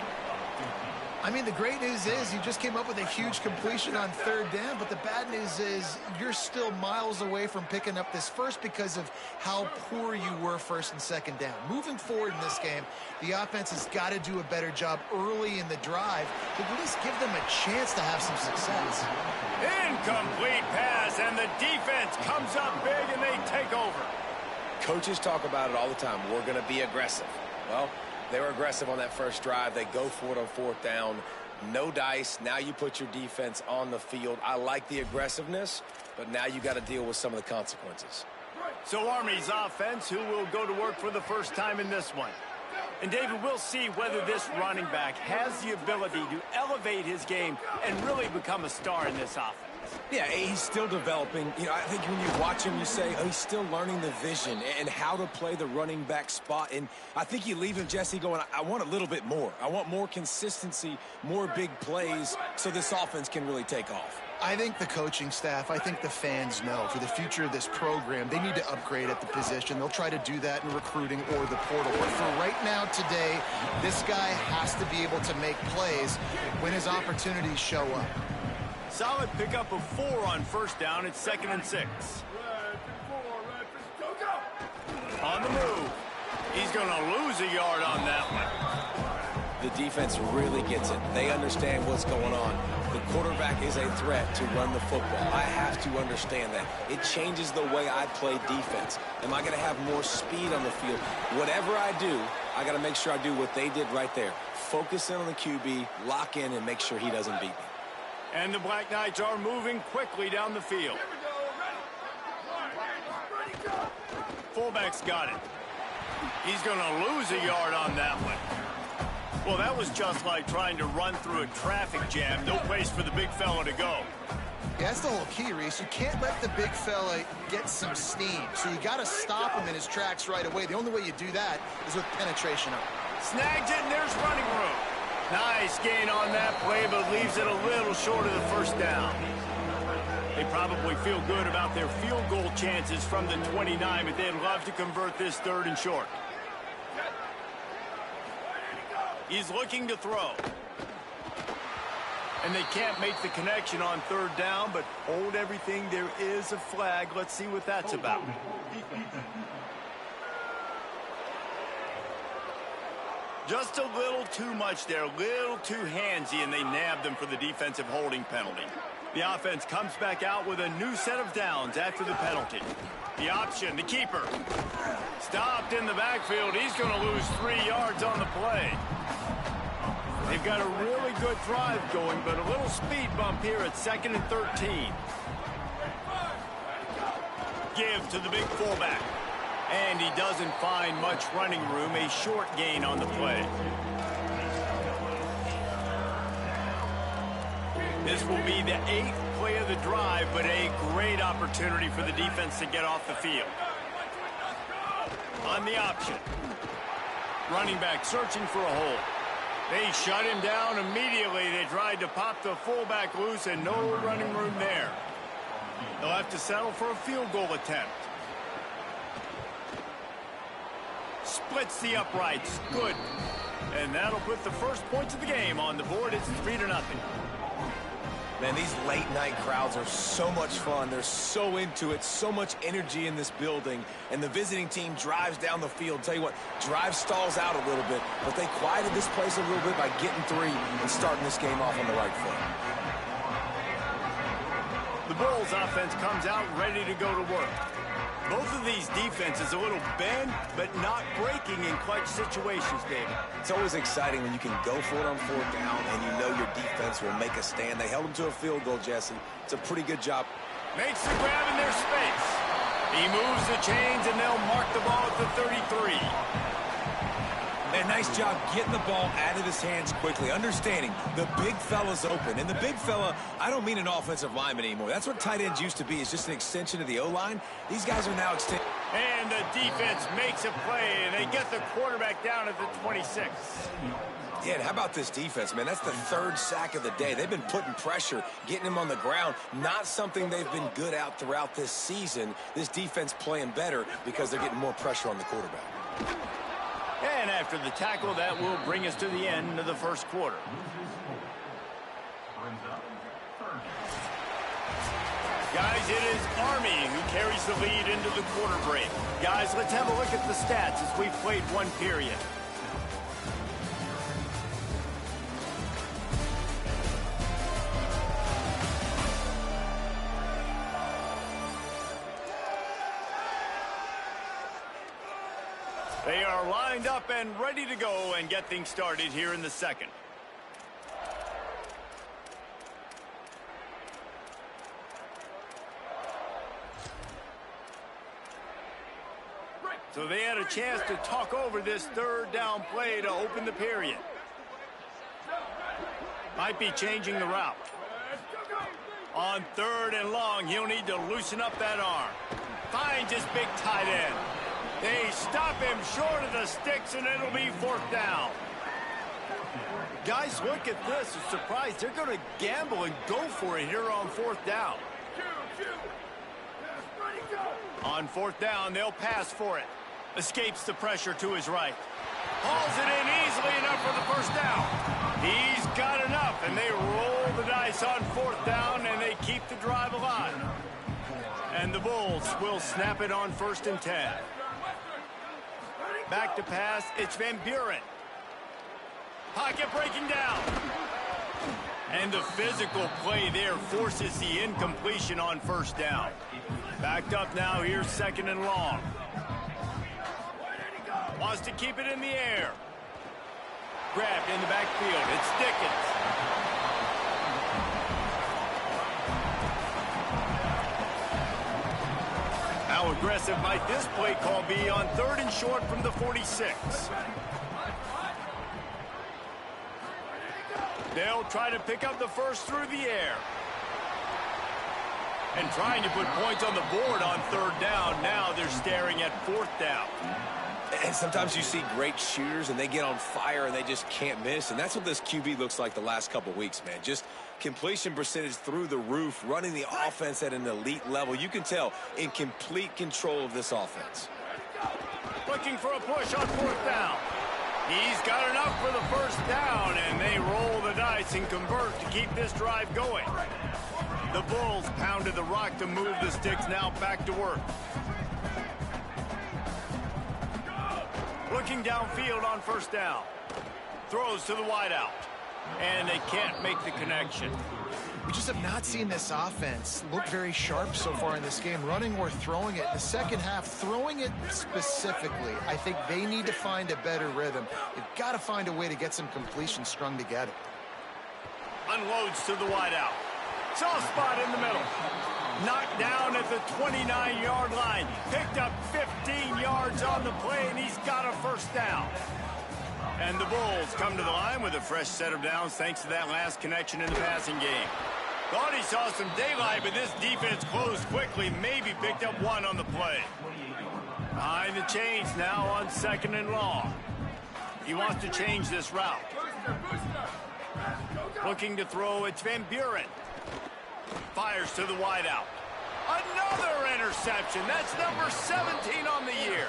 I mean, the great news is you just came up with a huge completion on 3rd down, but the bad news is you're still miles away from picking up this first because of how poor you were 1st and 2nd down. Moving forward in this game, the offense has got to do a better job early in the drive to at least give them a chance to have some success. Incomplete pass, and the defense comes up big, and they take over. Coaches talk about it all the time. We're going to be aggressive. Well, they were aggressive on that first drive. They go for it on 4th down. No dice. Now you put your defense on the field. I like the aggressiveness, but now you got to deal with some of the consequences. So Army's offense, who will go to work for the first time in this one. And David, we'll see whether this running back has the ability to elevate his game and really become a star in this offense. Yeah, he's still developing. You know, I think when you watch him, you say, oh, he's still learning the vision and how to play the running back spot. And I think you leave him, Jesse, going, I want a little bit more. I want more consistency, more big plays so this offense can really take off. I think the coaching staff, I think the fans know for the future of this program, they need to upgrade at the position. They'll try to do that in recruiting or the portal. But for right now today, this guy has to be able to make plays when his opportunities show up. Solid pickup of 4 on 1st down. It's 2nd and 6. On the move. He's going to lose a yard on that one. The defense really gets it. They understand what's going on. The quarterback is a threat to run the football. I have to understand that. It changes the way I play defense. Am I going to have more speed on the field? Whatever I do, I got to make sure I do what they did right there. Focus in on the QB, lock in, and make sure he doesn't beat me. And the Black Knights are moving quickly down the field. Fullback's got it. He's going to lose a yard on that one. Well, that was just like trying to run through a traffic jam. No place for the big fella to go. Yeah, that's the whole key, Reese. You can't let the big fella get some steam. So you got to stop him in his tracks right away. The only way you do that is with penetration up. Snags it, and there's running room. Nice gain on that play, but leaves it a little short of the 1st down. They probably feel good about their field goal chances from the 29, but they'd love to convert this 3rd and short. He's looking to throw. And they can't make the connection on 3rd down, but hold everything. There is a flag. Let's see what that's about. Just a little too much there, a little too handsy, and they nabbed them for the defensive holding penalty. The offense comes back out with a new set of downs after the penalty. The option, the keeper. Stopped in the backfield. He's going to lose 3 yards on the play. They've got a really good drive going, but a little speed bump here at 2nd and 13. Give to the big fullback. And he doesn't find much running room. A short gain on the play. This will be the 8th play of the drive, but a great opportunity for the defense to get off the field. On the option. Running back searching for a hole. They shut him down immediately. They tried to pop the fullback loose, and no running room there. They'll have to settle for a field goal attempt. splits the uprights. Good. And that'll put the first points of the game on the board. It's 3-0. Man, these late-night crowds are so much fun. They're so into it, so much energy in this building. And the visiting team drives down the field. Tell you what, drive stalls out a little bit, but they quieted this place a little bit by getting 3 and starting this game off on the right foot. The Bulls offense comes out ready to go to work. Both of these defenses a little bend, but not breaking in clutch situations, David. It's always exciting when you can go for it on 4th down and you know your defense will make a stand. They held them to a field goal, Jesse. It's a pretty good job. Makes the grab in their space. He moves the chains, and they'll mark the ball at the 33. Man, nice job getting the ball out of his hands quickly, understanding the big fella's open. And the big fella, I don't mean an offensive lineman anymore. That's what tight ends used to be, is just an extension of the O-line. These guys are now extended. And the defense makes a play, and they get the quarterback down at the 26. Yeah, and how about this defense, man? That's the 3rd sack of the day. They've been putting pressure, getting him on the ground. Not something they've been good at throughout this season. This defense playing better because they're getting more pressure on the quarterback. And after the tackle, that will bring us to the end of the first quarter. Guys, it is Army who carries the lead into the quarter break. Guys, let's have a look at the stats as we've played 1 period. They are lined up and ready to go and get things started here in the second. So they had a chance to talk over this 3rd down play to open the period. Might be changing the route. On 3rd and long, he'll need to loosen up that arm. Finds his big tight end. They stop him short of the sticks, and it'll be 4th down. Guys, look at this. I'm surprised they're going to gamble and go for it here on 4th down. On 4th down, they'll pass for it. Escapes the pressure to his right. Hauls it in easily enough for the 1st down. He's got enough, and they roll the dice on 4th down, and they keep the drive alive. And the Bulls will snap it on 1st and 10. Back to pass, it's Van Buren. Pocket breaking down. And the physical play there forces the incompletion on 1st down. Backed up now, here's 2nd and long. Wants to keep it in the air. Grabbed in the backfield, it's Dickens. How aggressive might this play call be on 3rd and short from the 46? They'll try to pick up the first through the air. And trying to put points on the board on 3rd down. Now they're staring at 4th down. And sometimes you see great shooters, and they get on fire, and they just can't miss. And that's what this QB looks like the last couple weeks, man. Just completion percentage through the roof, running the offense at an elite level. You can tell in complete control of this offense. Looking for a push on 4th down. He's got enough for the 1st down, and they roll the dice and convert to keep this drive going. The Bulls pounded the rock to move the sticks, now back to work. Looking downfield on 1st down. Throws to the wideout. And they can't make the connection. We just have not seen this offense look very sharp so far in this game, running or throwing it. In the second half, throwing it specifically, I think they need to find a better rhythm. They've got to find a way to get some completion strung together. Unloads to the wideout. Soft spot in the middle. Knocked down at the 29-yard line. Picked up 15 yards on the play, and he's got a 1st down. And the Bulls come to the line with a fresh set of downs thanks to that last connection in the passing game. Thought he saw some daylight, but this defense closed quickly. Maybe picked up 1 on the play. Behind the chains now on 2nd and long. He wants to change this route. Looking to throw, it's Van Buren. Fires to the wideout. Another interception. That's number 17 on the year.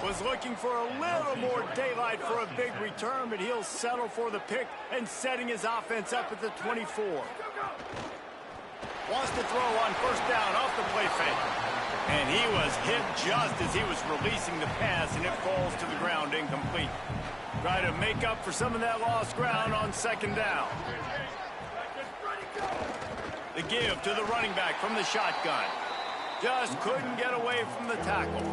Was looking for a little more daylight for a big return, but he'll settle for the pick and setting his offense up at the 24. Wants to throw on first down off the play fake. And he was hit just as he was releasing the pass, and it falls to the ground incomplete. Try to make up for some of that lost ground on second down. The give to the running back from the shotgun. Just couldn't get away from the tackle.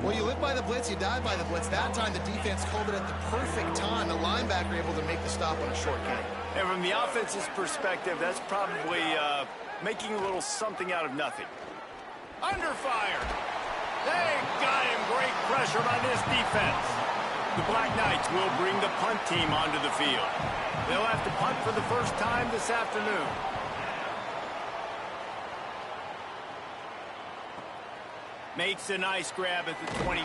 Well, you live by the blitz, you die by the blitz. That time the defense called it at the perfect time. The linebacker able to make the stop on a short gain. And from the offense's perspective, that's probably making a little something out of nothing. Under fire. They got him. Great pressure by this defense. The Black Knights will bring the punt team onto the field. They'll have to punt for the first time this afternoon. Makes a nice grab at the 25.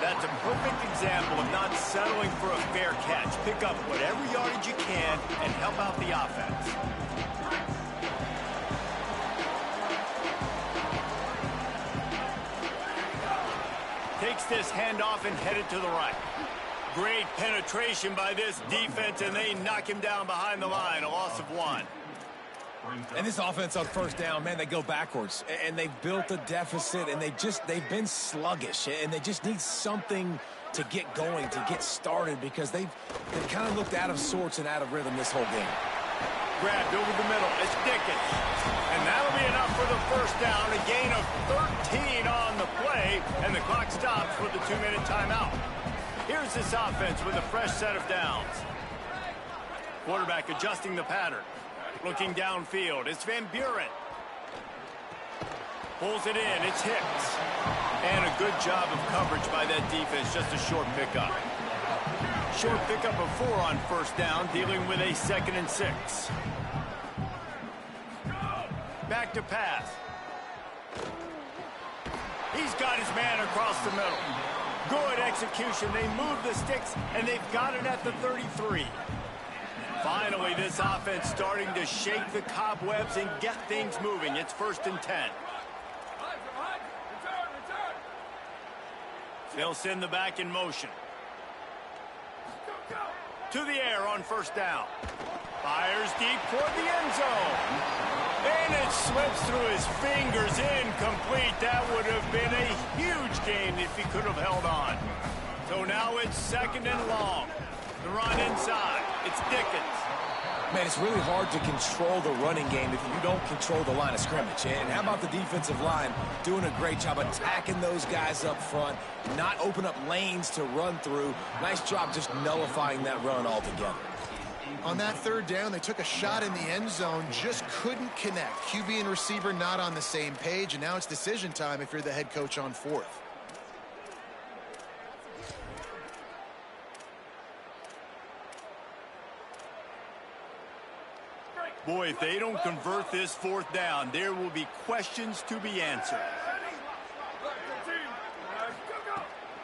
That's a perfect example of not settling for a fair catch. Pick up whatever yardage you can and help out the offense. Takes this handoff and headed to the right. Great penetration by this defense, and they knock him down behind the line. A loss of 1. And this offense on first down, man, they go backwards. And they've built a deficit, and they've been sluggish. And they just need something to get going, to get started, because they've kind of looked out of sorts and out of rhythm this whole game. Grabbed over the middle. It's Dickens. And that'll be enough for the first down. A gain of 13 on the play, and the clock stops for the 2-minute timeout. Here's this offense with a fresh set of downs. Quarterback adjusting the pattern. Looking downfield, it's Van Buren. Pulls it in, it's Hicks. And a good job of coverage by that defense, just a short pickup. Short pickup of 4 on first down, dealing with a 2nd and 6. Back to pass. He's got his man across the middle. Good execution, they move the sticks, and they've got it at the 33. Finally, this offense starting to shake the cobwebs and get things moving. It's 1st and 10. They'll send the back in motion. To the air on first down. Fires deep toward the end zone. And it slips through his fingers. Incomplete. That would have been a huge gain if he could have held on. So now it's 2nd and long. The run inside. It's Dickens. Man, it's really hard to control the running game if you don't control the line of scrimmage. And how about the defensive line doing a great job attacking those guys up front, not open up lanes to run through. Nice job just nullifying that run altogether. On that 3rd down, they took a shot in the end zone, just couldn't connect. QB and receiver not on the same page, and now it's decision time if you're the head coach on 4th. Boy, if they don't convert this 4th down, there will be questions to be answered.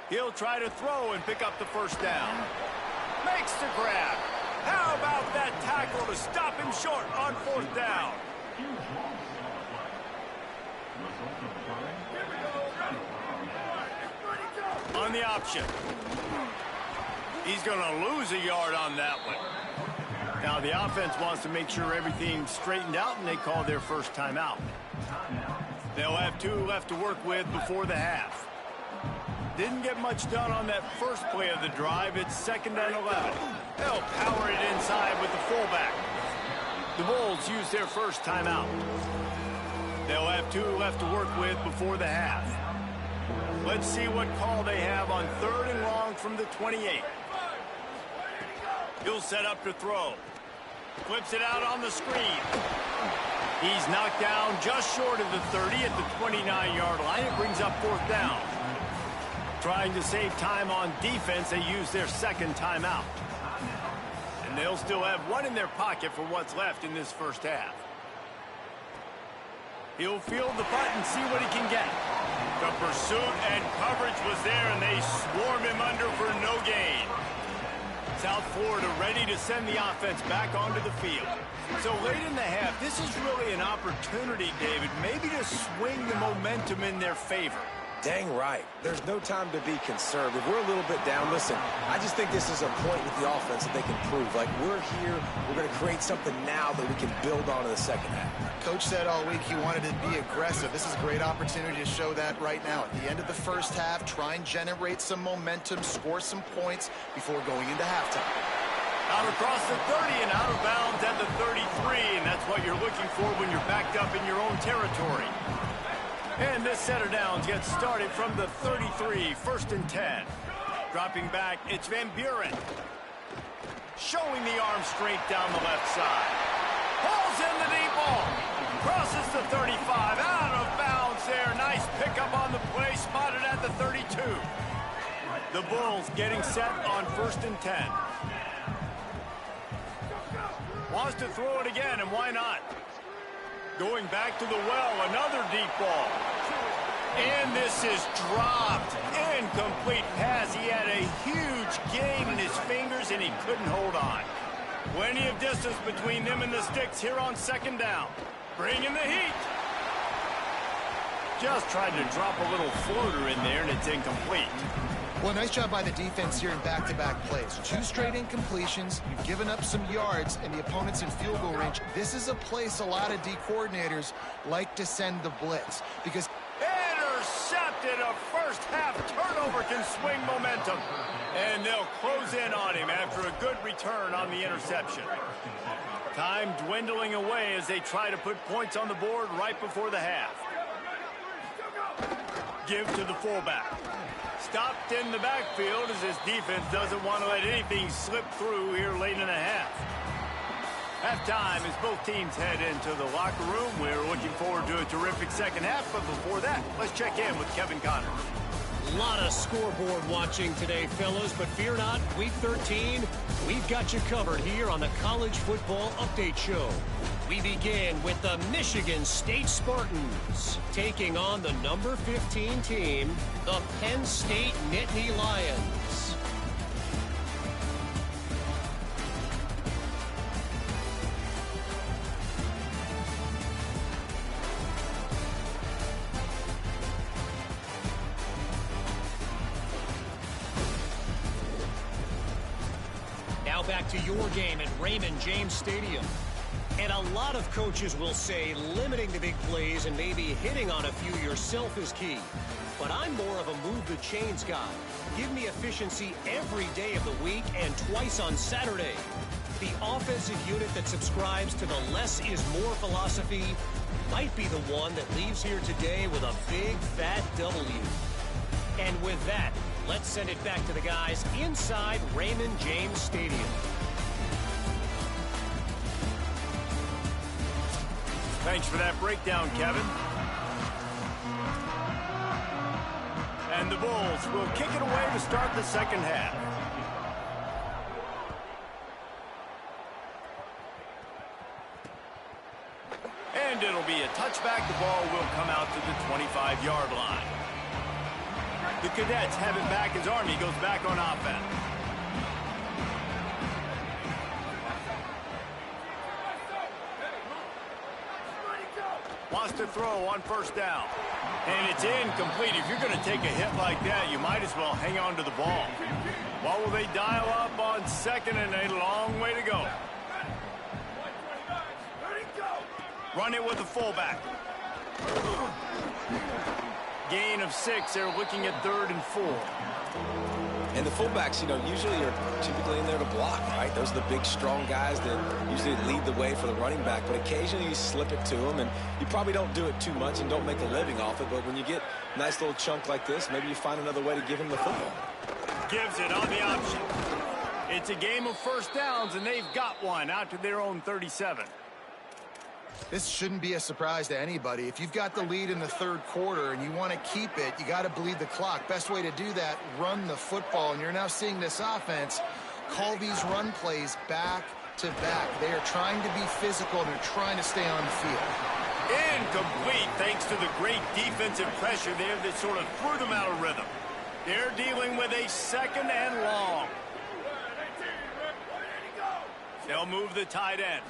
He'll try to throw and pick up the first down. Makes the grab. How about that tackle to stop him short on 4th down? On the option. He's going to lose a yard on that one. Now the offense wants to make sure everything's straightened out, and they call their first timeout. They'll have 2 left to work with before the half. Didn't get much done on that first play of the drive. It's 2nd and 11. They'll power it inside with the fullback. The Bulls use their first timeout. They'll have 2 left to work with before the half. Let's see what call they have on 3rd and long from the 28. He'll set up to throw. Flips it out on the screen. He's knocked down just short of the 30 at the 29-yard line. It brings up 4th down. Trying to save time on defense, they use their 2nd timeout. And they'll still have 1 in their pocket for what's left in this first half. He'll field the punt and see what he can get. The pursuit and coverage was there, and they swarm him under for no gain. South Florida ready to send the offense back onto the field. So late in the half, this is really an opportunity, David, maybe to swing the momentum in their favor. Dang right. There's no time to be concerned. If we're a little bit down, listen, I just think this is a point with the offense that they can prove. Like, we're here, we're going to create something now that we can build on in the second half. Coach said all week he wanted to be aggressive. This is a great opportunity to show that right now. At the end of the first half, try and generate some momentum, score some points before going into halftime. Out across the 30 and out of bounds at the 33, and that's what you're looking for when you're backed up in your own territory. And this set of downs gets started from the 33, 1st and 10. Dropping back, it's Van Buren. Showing the arm strength down the left side. Pulls in the deep ball. Crosses the 35, out of bounds there. Nice pickup on the play, spotted at the 32. The Bulls getting set on 1st and 10. Wants to throw it again, and why not? Going back to the well, another deep ball. And this is dropped. Incomplete pass. He had a huge gain in his fingers, and he couldn't hold on. Plenty of distance between them and the sticks here on 2nd down. Bringing the heat. Just tried to drop a little floater in there, and it's incomplete. Well, nice job by the defense here in back-to-back plays. 2 straight incompletions. You've given up some yards, and the opponent's in field goal range. This is a place a lot of D coordinators like to send the blitz because intercepted. A first half turnover can swing momentum, and they'll close in on him after a good return on the interception. Time dwindling away as they try to put points on the board right before the half. Give to the fullback. Stopped in the backfield as his defense doesn't want to let anything slip through here late in the half. Halftime as both teams head into the locker room. We're looking forward to a terrific second half, but before that, let's check in with Kevin Connors. A lot of scoreboard watching today, fellas, but fear not, Week 13, we've got you covered here on the College Football Update Show. We begin with the Michigan State Spartans taking on the number 15 team, the Penn State Nittany Lions. Now back to your game at Raymond James Stadium. And a lot of coaches will say limiting the big plays and maybe hitting on a few yourself is key. But I'm more of a move the chains guy. Give me efficiency every day of the week and twice on Saturday. The offensive unit that subscribes to the less is more philosophy might be the one that leaves here today with a big fat W. And with that, let's send it back to the guys inside Raymond James Stadium. Thanks for that breakdown, Kevin. And the Bulls will kick it away to start the second half. And it'll be a touchback. The ball will come out to the 25-yard line. The Cadets have it back as Army goes back on offense. Wants to throw on 1st down. And it's incomplete. If you're going to take a hit like that, you might as well hang on to the ball. What will they dial up on 2nd and a long way to go? Run it with the fullback. Gain of 6. They're looking at 3rd and 4. And the fullbacks, you know, usually are typically in there to block, right? Those are the big, strong guys that usually lead the way for the running back. But occasionally you slip it to them, and you probably don't do it too much and don't make a living off it. But when you get a nice little chunk like this, maybe you find another way to give him the football. Gives it on the option. It's a game of 1st downs, and they've got one out to their own 37. This shouldn't be a surprise to anybody. If you've got the lead in the 3rd quarter and you want to keep it, you got to bleed the clock. Best way to do that, run the football. And you're now seeing this offense call these run plays back to back. They are trying to be physical, and they're trying to stay on the field. Incomplete thanks to the great defensive pressure there that sort of threw them out of rhythm. They're dealing with a 2nd and long. They'll move the tight end.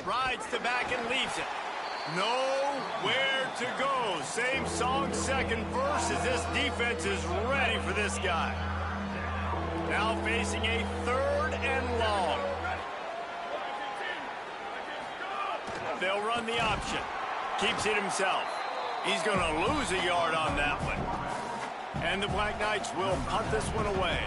Rides to back and leaves it. Nowhere to go. Same song, second verse, as this defense is ready for this guy. Now facing a 3rd and long. They'll run the option. Keeps it himself. He's going to lose a yard on that one. And the Black Knights will punt this one away.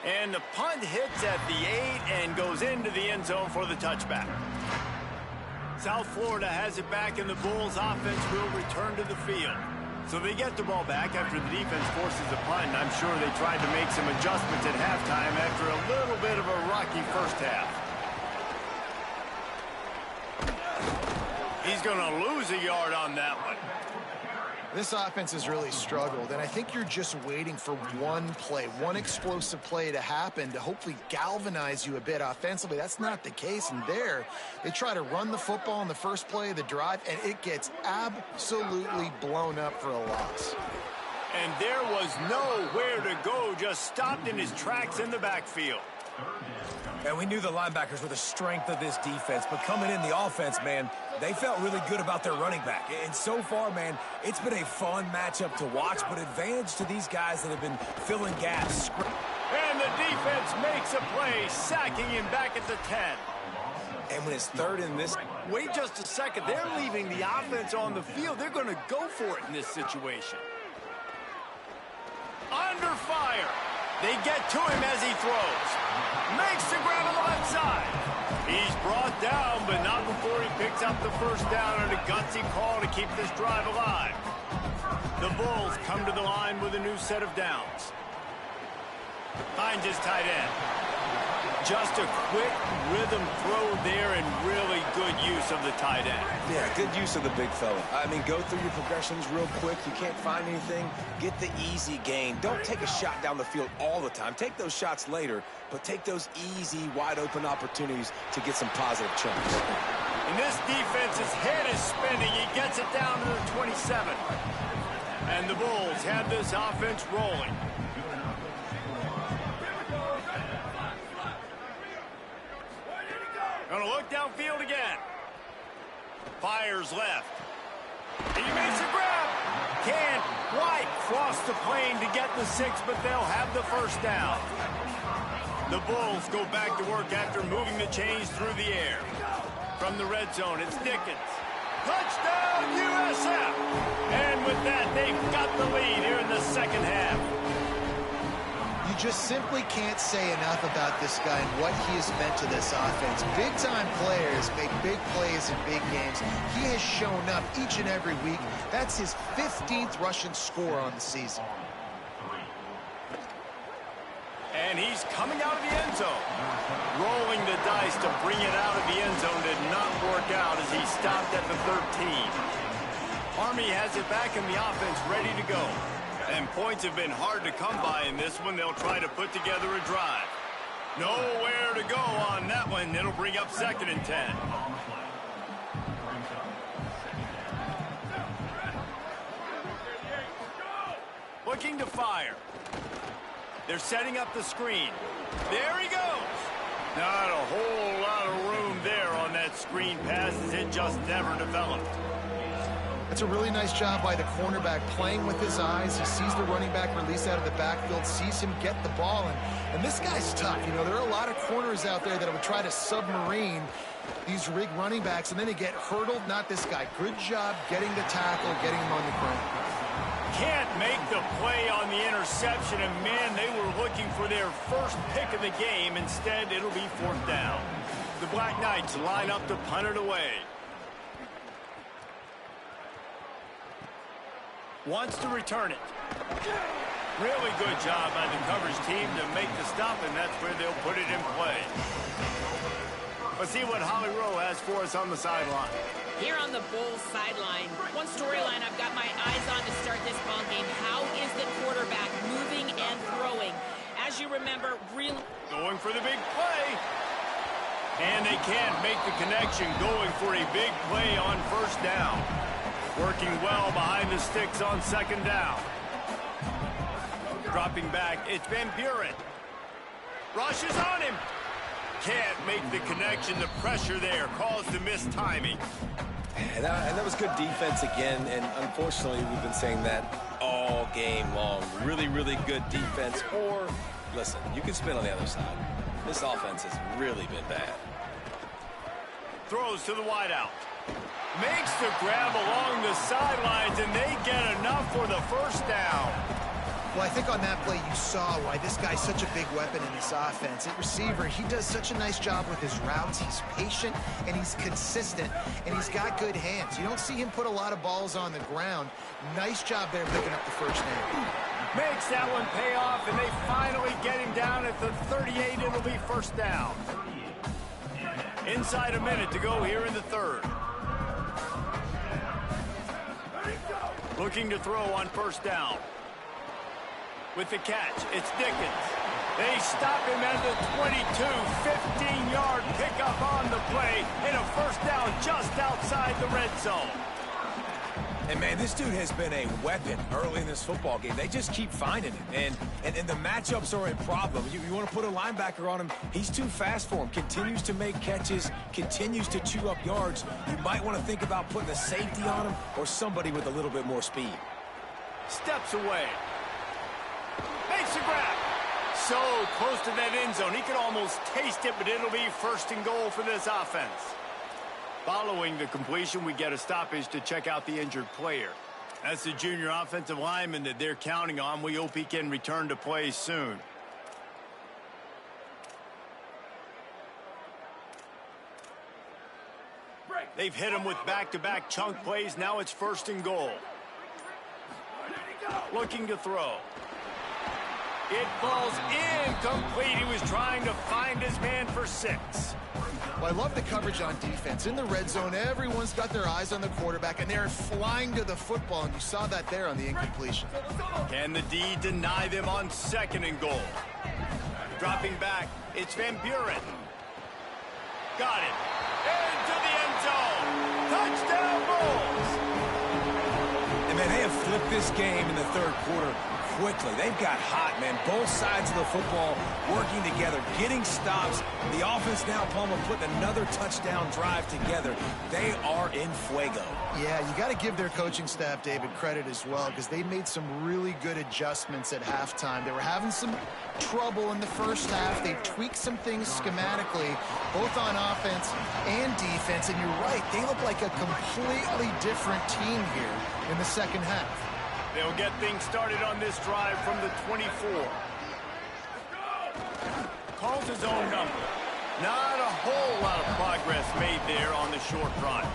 And the punt hits at the 8 and goes into the end zone for the touchback. South Florida has it back, and the Bulls offense will return to the field. So they get the ball back after the defense forces a punt, and I'm sure they tried to make some adjustments at halftime after a little bit of a rocky first half. He's going to lose a yard on that one. This offense has really struggled, and I think you're just waiting for one play, one explosive play to happen to hopefully galvanize you a bit offensively. That's not the case, and there, they try to run the football in the first play of the drive, and it gets absolutely blown up for a loss. And there was nowhere to go, just stopped in his tracks in the backfield. And we knew the linebackers were the strength of this defense, but coming in the offense, man, they felt really good about their running back. And so far, man, it's been a fun matchup to watch, but advantage to these guys that have been filling gaps. And the defense makes a play, sacking him back at the 10. And when it's 3rd and this... Wait just a second. They're leaving the offense on the field. They're going to go for it in this situation. Under fire. They get to him as he throws. Makes the grab on the left side. He's brought down, but not before he picks up the first down on a gutsy call to keep this drive alive. The Bulls come to the line with a new set of downs. Finds his tight end. Just a quick rhythm throw there and really good use of the tight end. Yeah, good use of the big fella. I mean, go through your progressions real quick. You can't find anything. Get the easy gain. Don't take a shot down the field all the time. Take those shots later, but take those easy, wide-open opportunities to get some positive chunks. And this defense's head is spinning. He gets it down to the 27. And the Bulls have this offense rolling. Gonna look downfield again. Fires left. He makes a grab. Can't quite cross the plane to get the 6, but they'll have the first down. The Bulls go back to work after moving the chains through the air. From the red zone, it's Dickens. Touchdown, USF! And with that, they've got the lead here in the second half. You just simply can't say enough about this guy and what he has meant to this offense. Big-time players make big plays in big games. He has shown up each and every week. That's his 15th rushing score on the season. And he's coming out of the end zone. Rolling the dice to bring it out of the end zone did not work out as he stopped at the 13. Army has it back in the offense, ready to go. And points have been hard to come by in this one. They'll try to put together a drive. Nowhere to go on that one. It'll bring up 2nd and 10. Looking to fire. They're setting up the screen. There he goes. Not a whole lot of room there on that screen pass as it just never developed. That's a really nice job by the cornerback, playing with his eyes. He sees the running back release out of the backfield, sees him get the ball, and this guy's tough. You know, there are a lot of corners out there that would try to submarine these rig running backs, and then they get hurdled. Not this guy. Good job getting the tackle, getting him on the ground. Can't make the play on the interception, and man, they were looking for their first pick of the game. Instead, it'll be 4th down. The Black Knights line up to punt it away. Wants to return it. Really good job by the coverage team to make the stop, and that's where they'll put it in play. Let's see what Holly Rowe has for us on the sideline. Here on the Bulls sideline, one storyline I've got my eyes on to start this ball game. How is the quarterback moving and throwing? As you remember, really going for the big play. And they can't make the connection, going for a big play on 1st down. Working well behind the sticks on 2nd down. Dropping back, it's Van Buren. Rushes on him. Can't make the connection. The pressure there caused the missed timing. And that was good defense again, and unfortunately, we've been saying that all game long. Really, really good defense. Or, listen, you can spin on the other side. This offense has really been bad. Throws to the wideout. Makes the grab along the sidelines, and they get enough for the first down. Well, I think on that play you saw why this guy's such a big weapon in this offense. At receiver, he does such a nice job with his routes. He's patient, and he's consistent, and he's got good hands. You don't see him put a lot of balls on the ground. Nice job there picking up the first down. Makes that one pay off, and they finally get him down at the 38. It'll be first down. Inside a minute to go here in the third. Looking to throw on first down. With the catch, it's Dickens. They stop him at the 22, 15-yard pickup on the play, and a first down just outside the red zone. And, man, this dude has been a weapon early in this football game. They just keep finding it. And the matchups are a problem. You want to put a linebacker on him, he's too fast for him. Continues to make catches, continues to chew up yards. You might want to think about putting a safety on him or somebody with a little bit more speed. Steps away. Makes a grab. So close to that end zone. He could almost taste it, but it'll be first and goal for this offense. Following the completion, we get a stoppage to check out the injured player. That's the junior offensive lineman that they're counting on. We hope he can return to play soon. They've hit him with back-to-back chunk plays. Now it's first and goal. Looking to throw. It falls incomplete. He was trying to find his man for 6. Well, I love the coverage on defense. In the red zone, everyone's got their eyes on the quarterback, and they're flying to the football, and you saw that there on the incompletion. Can the D deny them on second and goal? Dropping back, it's Van Buren. Got it. Into the end zone. Touchdown, Bulls. And, man, they have flipped this game in the third quarter quickly. They've got hot, man. Both sides of the football working together, getting stops. The offense now, Palmer, putting another touchdown drive together. They are in fuego. Yeah, you got to give their coaching staff, David, credit as well, because they made some really good adjustments at halftime. They were having some trouble in the first half. They tweaked some things schematically, both on offense and defense. And you're right, they look like a completely different team here in the second half. They'll get things started on this drive from the 24. Calls his own number. Not a whole lot of progress made there on the short run.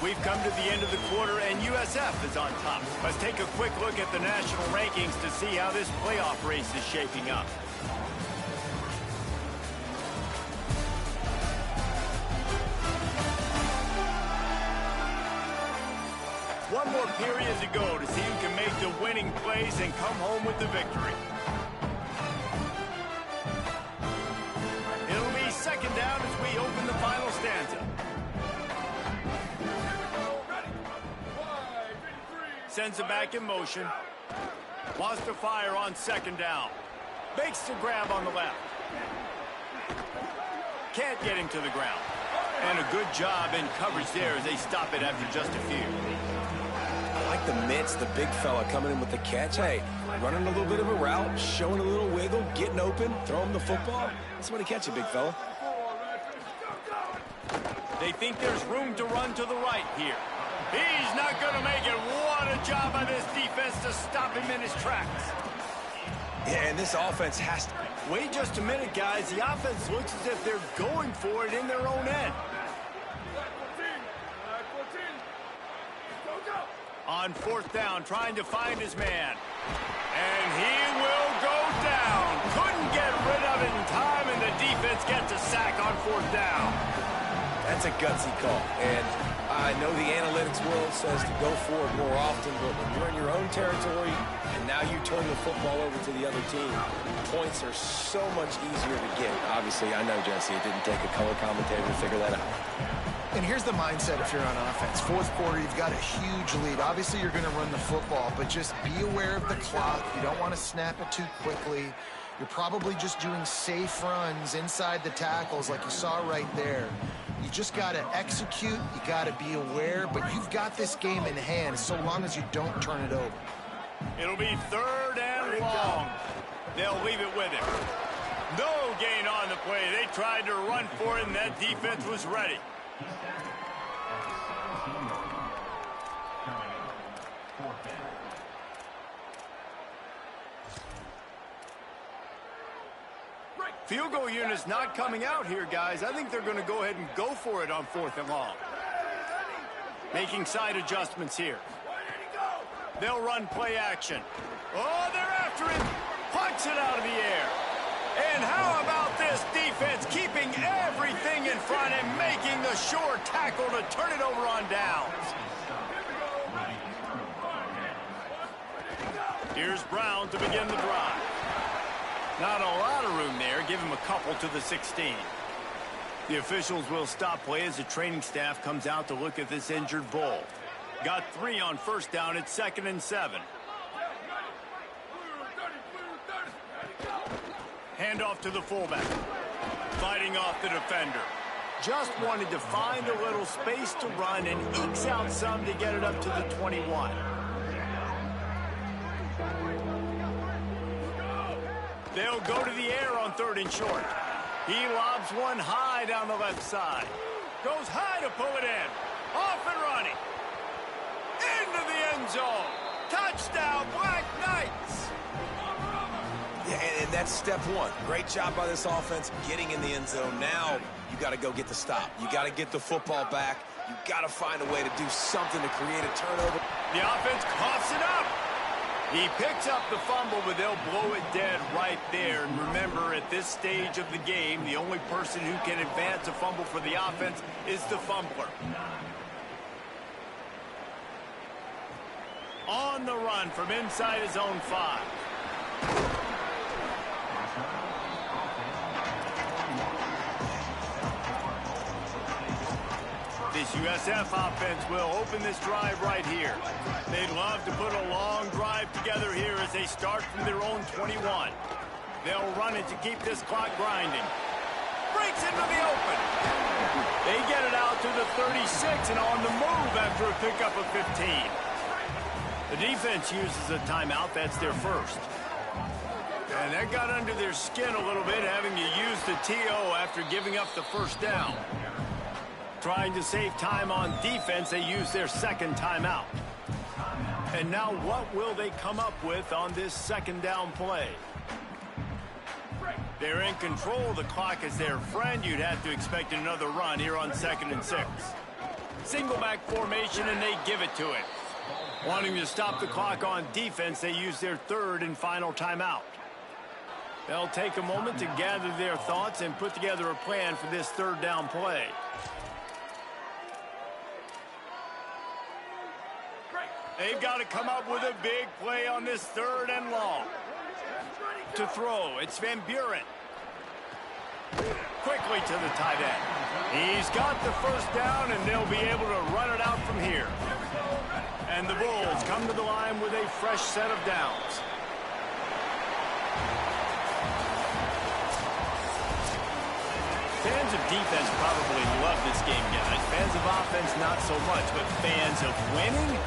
We've come to the end of the quarter, and USF is on top. Let's take a quick look at the national rankings to see how this playoff race is shaping up. One more period to go to see who can make the winning plays and come home with the victory. It'll be second down as we open the final stanza. Sends it back in motion. Wants to fire on second down. Makes the grab on the left. Can't get him to the ground. And a good job in coverage there as they stop it after just a few. I like the mitts, the big fella coming in with the catch. Hey, running a little bit of a route, showing a little wiggle, getting open, throwing the football. That's when he catch it, big fella. They think there's room to run to the right here. He's not going to make it. What a job by this defense to stop him in his tracks. Yeah, and this offense has to. Wait just a minute, guys. The offense looks as if they're going for it in their own end. On fourth down, trying to find his man. And he will go down. Couldn't get rid of it in time, and the defense gets a sack on fourth down. That's a gutsy call, and I know the analytics world says to go for it more often, but when you're in your own territory and now you turn the football over to the other team, points are so much easier to get. Obviously, I know, Jesse, it didn't take a color commentator to figure that out. And here's the mindset if you're on offense. Fourth quarter, you've got a huge lead. Obviously, you're going to run the football, but just be aware of the clock. You don't want to snap it too quickly. You're probably just doing safe runs inside the tackles like you saw right there. You just got to execute. You got to be aware, but you've got this game in hand so long as you don't turn it over. It'll be 3rd and long. They'll leave it with him. No gain on the play. They tried to run for it, and that defense was ready. Field goal unit's not coming out here, guys. I think they're going to go ahead and go for it on 4th and long. Making side adjustments here. They'll run play action. Oh, they're after it. Punch it out of the air. And how about this defense keeping everything in front and making the sure tackle to turn it over on downs. Here's Brown to begin the drive. Not a lot of room there. Give him a couple to the 16. The officials will stop play as the training staff comes out to look at this injured bull. Got 3 on 1st down. It's 2nd and 7. Handoff to the fullback. Fighting off the defender. Just wanted to find a little space to run and ekes out some to get it up to the 21. They'll go to the air on 3rd and short. He lobs one high down the left side. Goes high to pull it in. Off and running. Into the end zone. Touchdown, Black Knights. Yeah, and that's step 1. Great job by this offense getting in the end zone. Now you got to go get the stop. You got to get the football back. You got to find a way to do something to create a turnover. The offense coughs it up. He picks up the fumble, but they'll blow it dead right there. And remember, at this stage of the game, the only person who can advance a fumble for the offense is the fumbler. On the run from inside his own 5. This USF offense will open this drive right here. They'd love to put a long drive together here as they start from their own 21. They'll run it to keep this clock grinding. Breaks into the open. They get it out to the 36 and on the move after a pickup of 15. The defense uses a timeout. That's their first. And that got under their skin a little bit, having to use the TO after giving up the 1st down. Trying to save time on defense, they use their 2nd timeout. And now what will they come up with on this 2nd down play? They're in control of the clock as their friend. You'd have to expect another run here on 2nd and 6. Single back formation, and they give it to it. Wanting to stop the clock on defense, they use their 3rd and final timeout. They'll take a moment to gather their thoughts and put together a plan for this 3rd down play. They've got to come up with a big play on this 3rd and long. To throw, it's Van Buren. Quickly to the tight end. He's got the 1st down, and they'll be able to run it out from here. And the Bulls come to the line with a fresh set of downs. Fans of defense probably love this game, guys. Fans of offense, not so much. But fans of winning?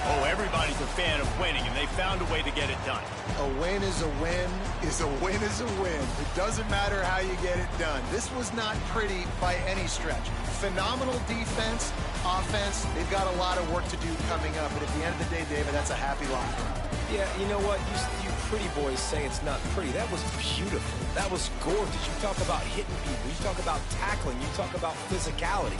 Oh, everybody's a fan of winning, and they found a way to get it done. A win is a win is a win is a win. It doesn't matter how you get it done. This was not pretty by any stretch. Phenomenal defense, offense. They've got a lot of work to do coming up. But at the end of the day, David, that's a happy locker room. Yeah, you know what? You pretty boys say it's not pretty. That was beautiful. That was gorgeous. You talk about hitting people. You talk about tackling. You talk about physicality.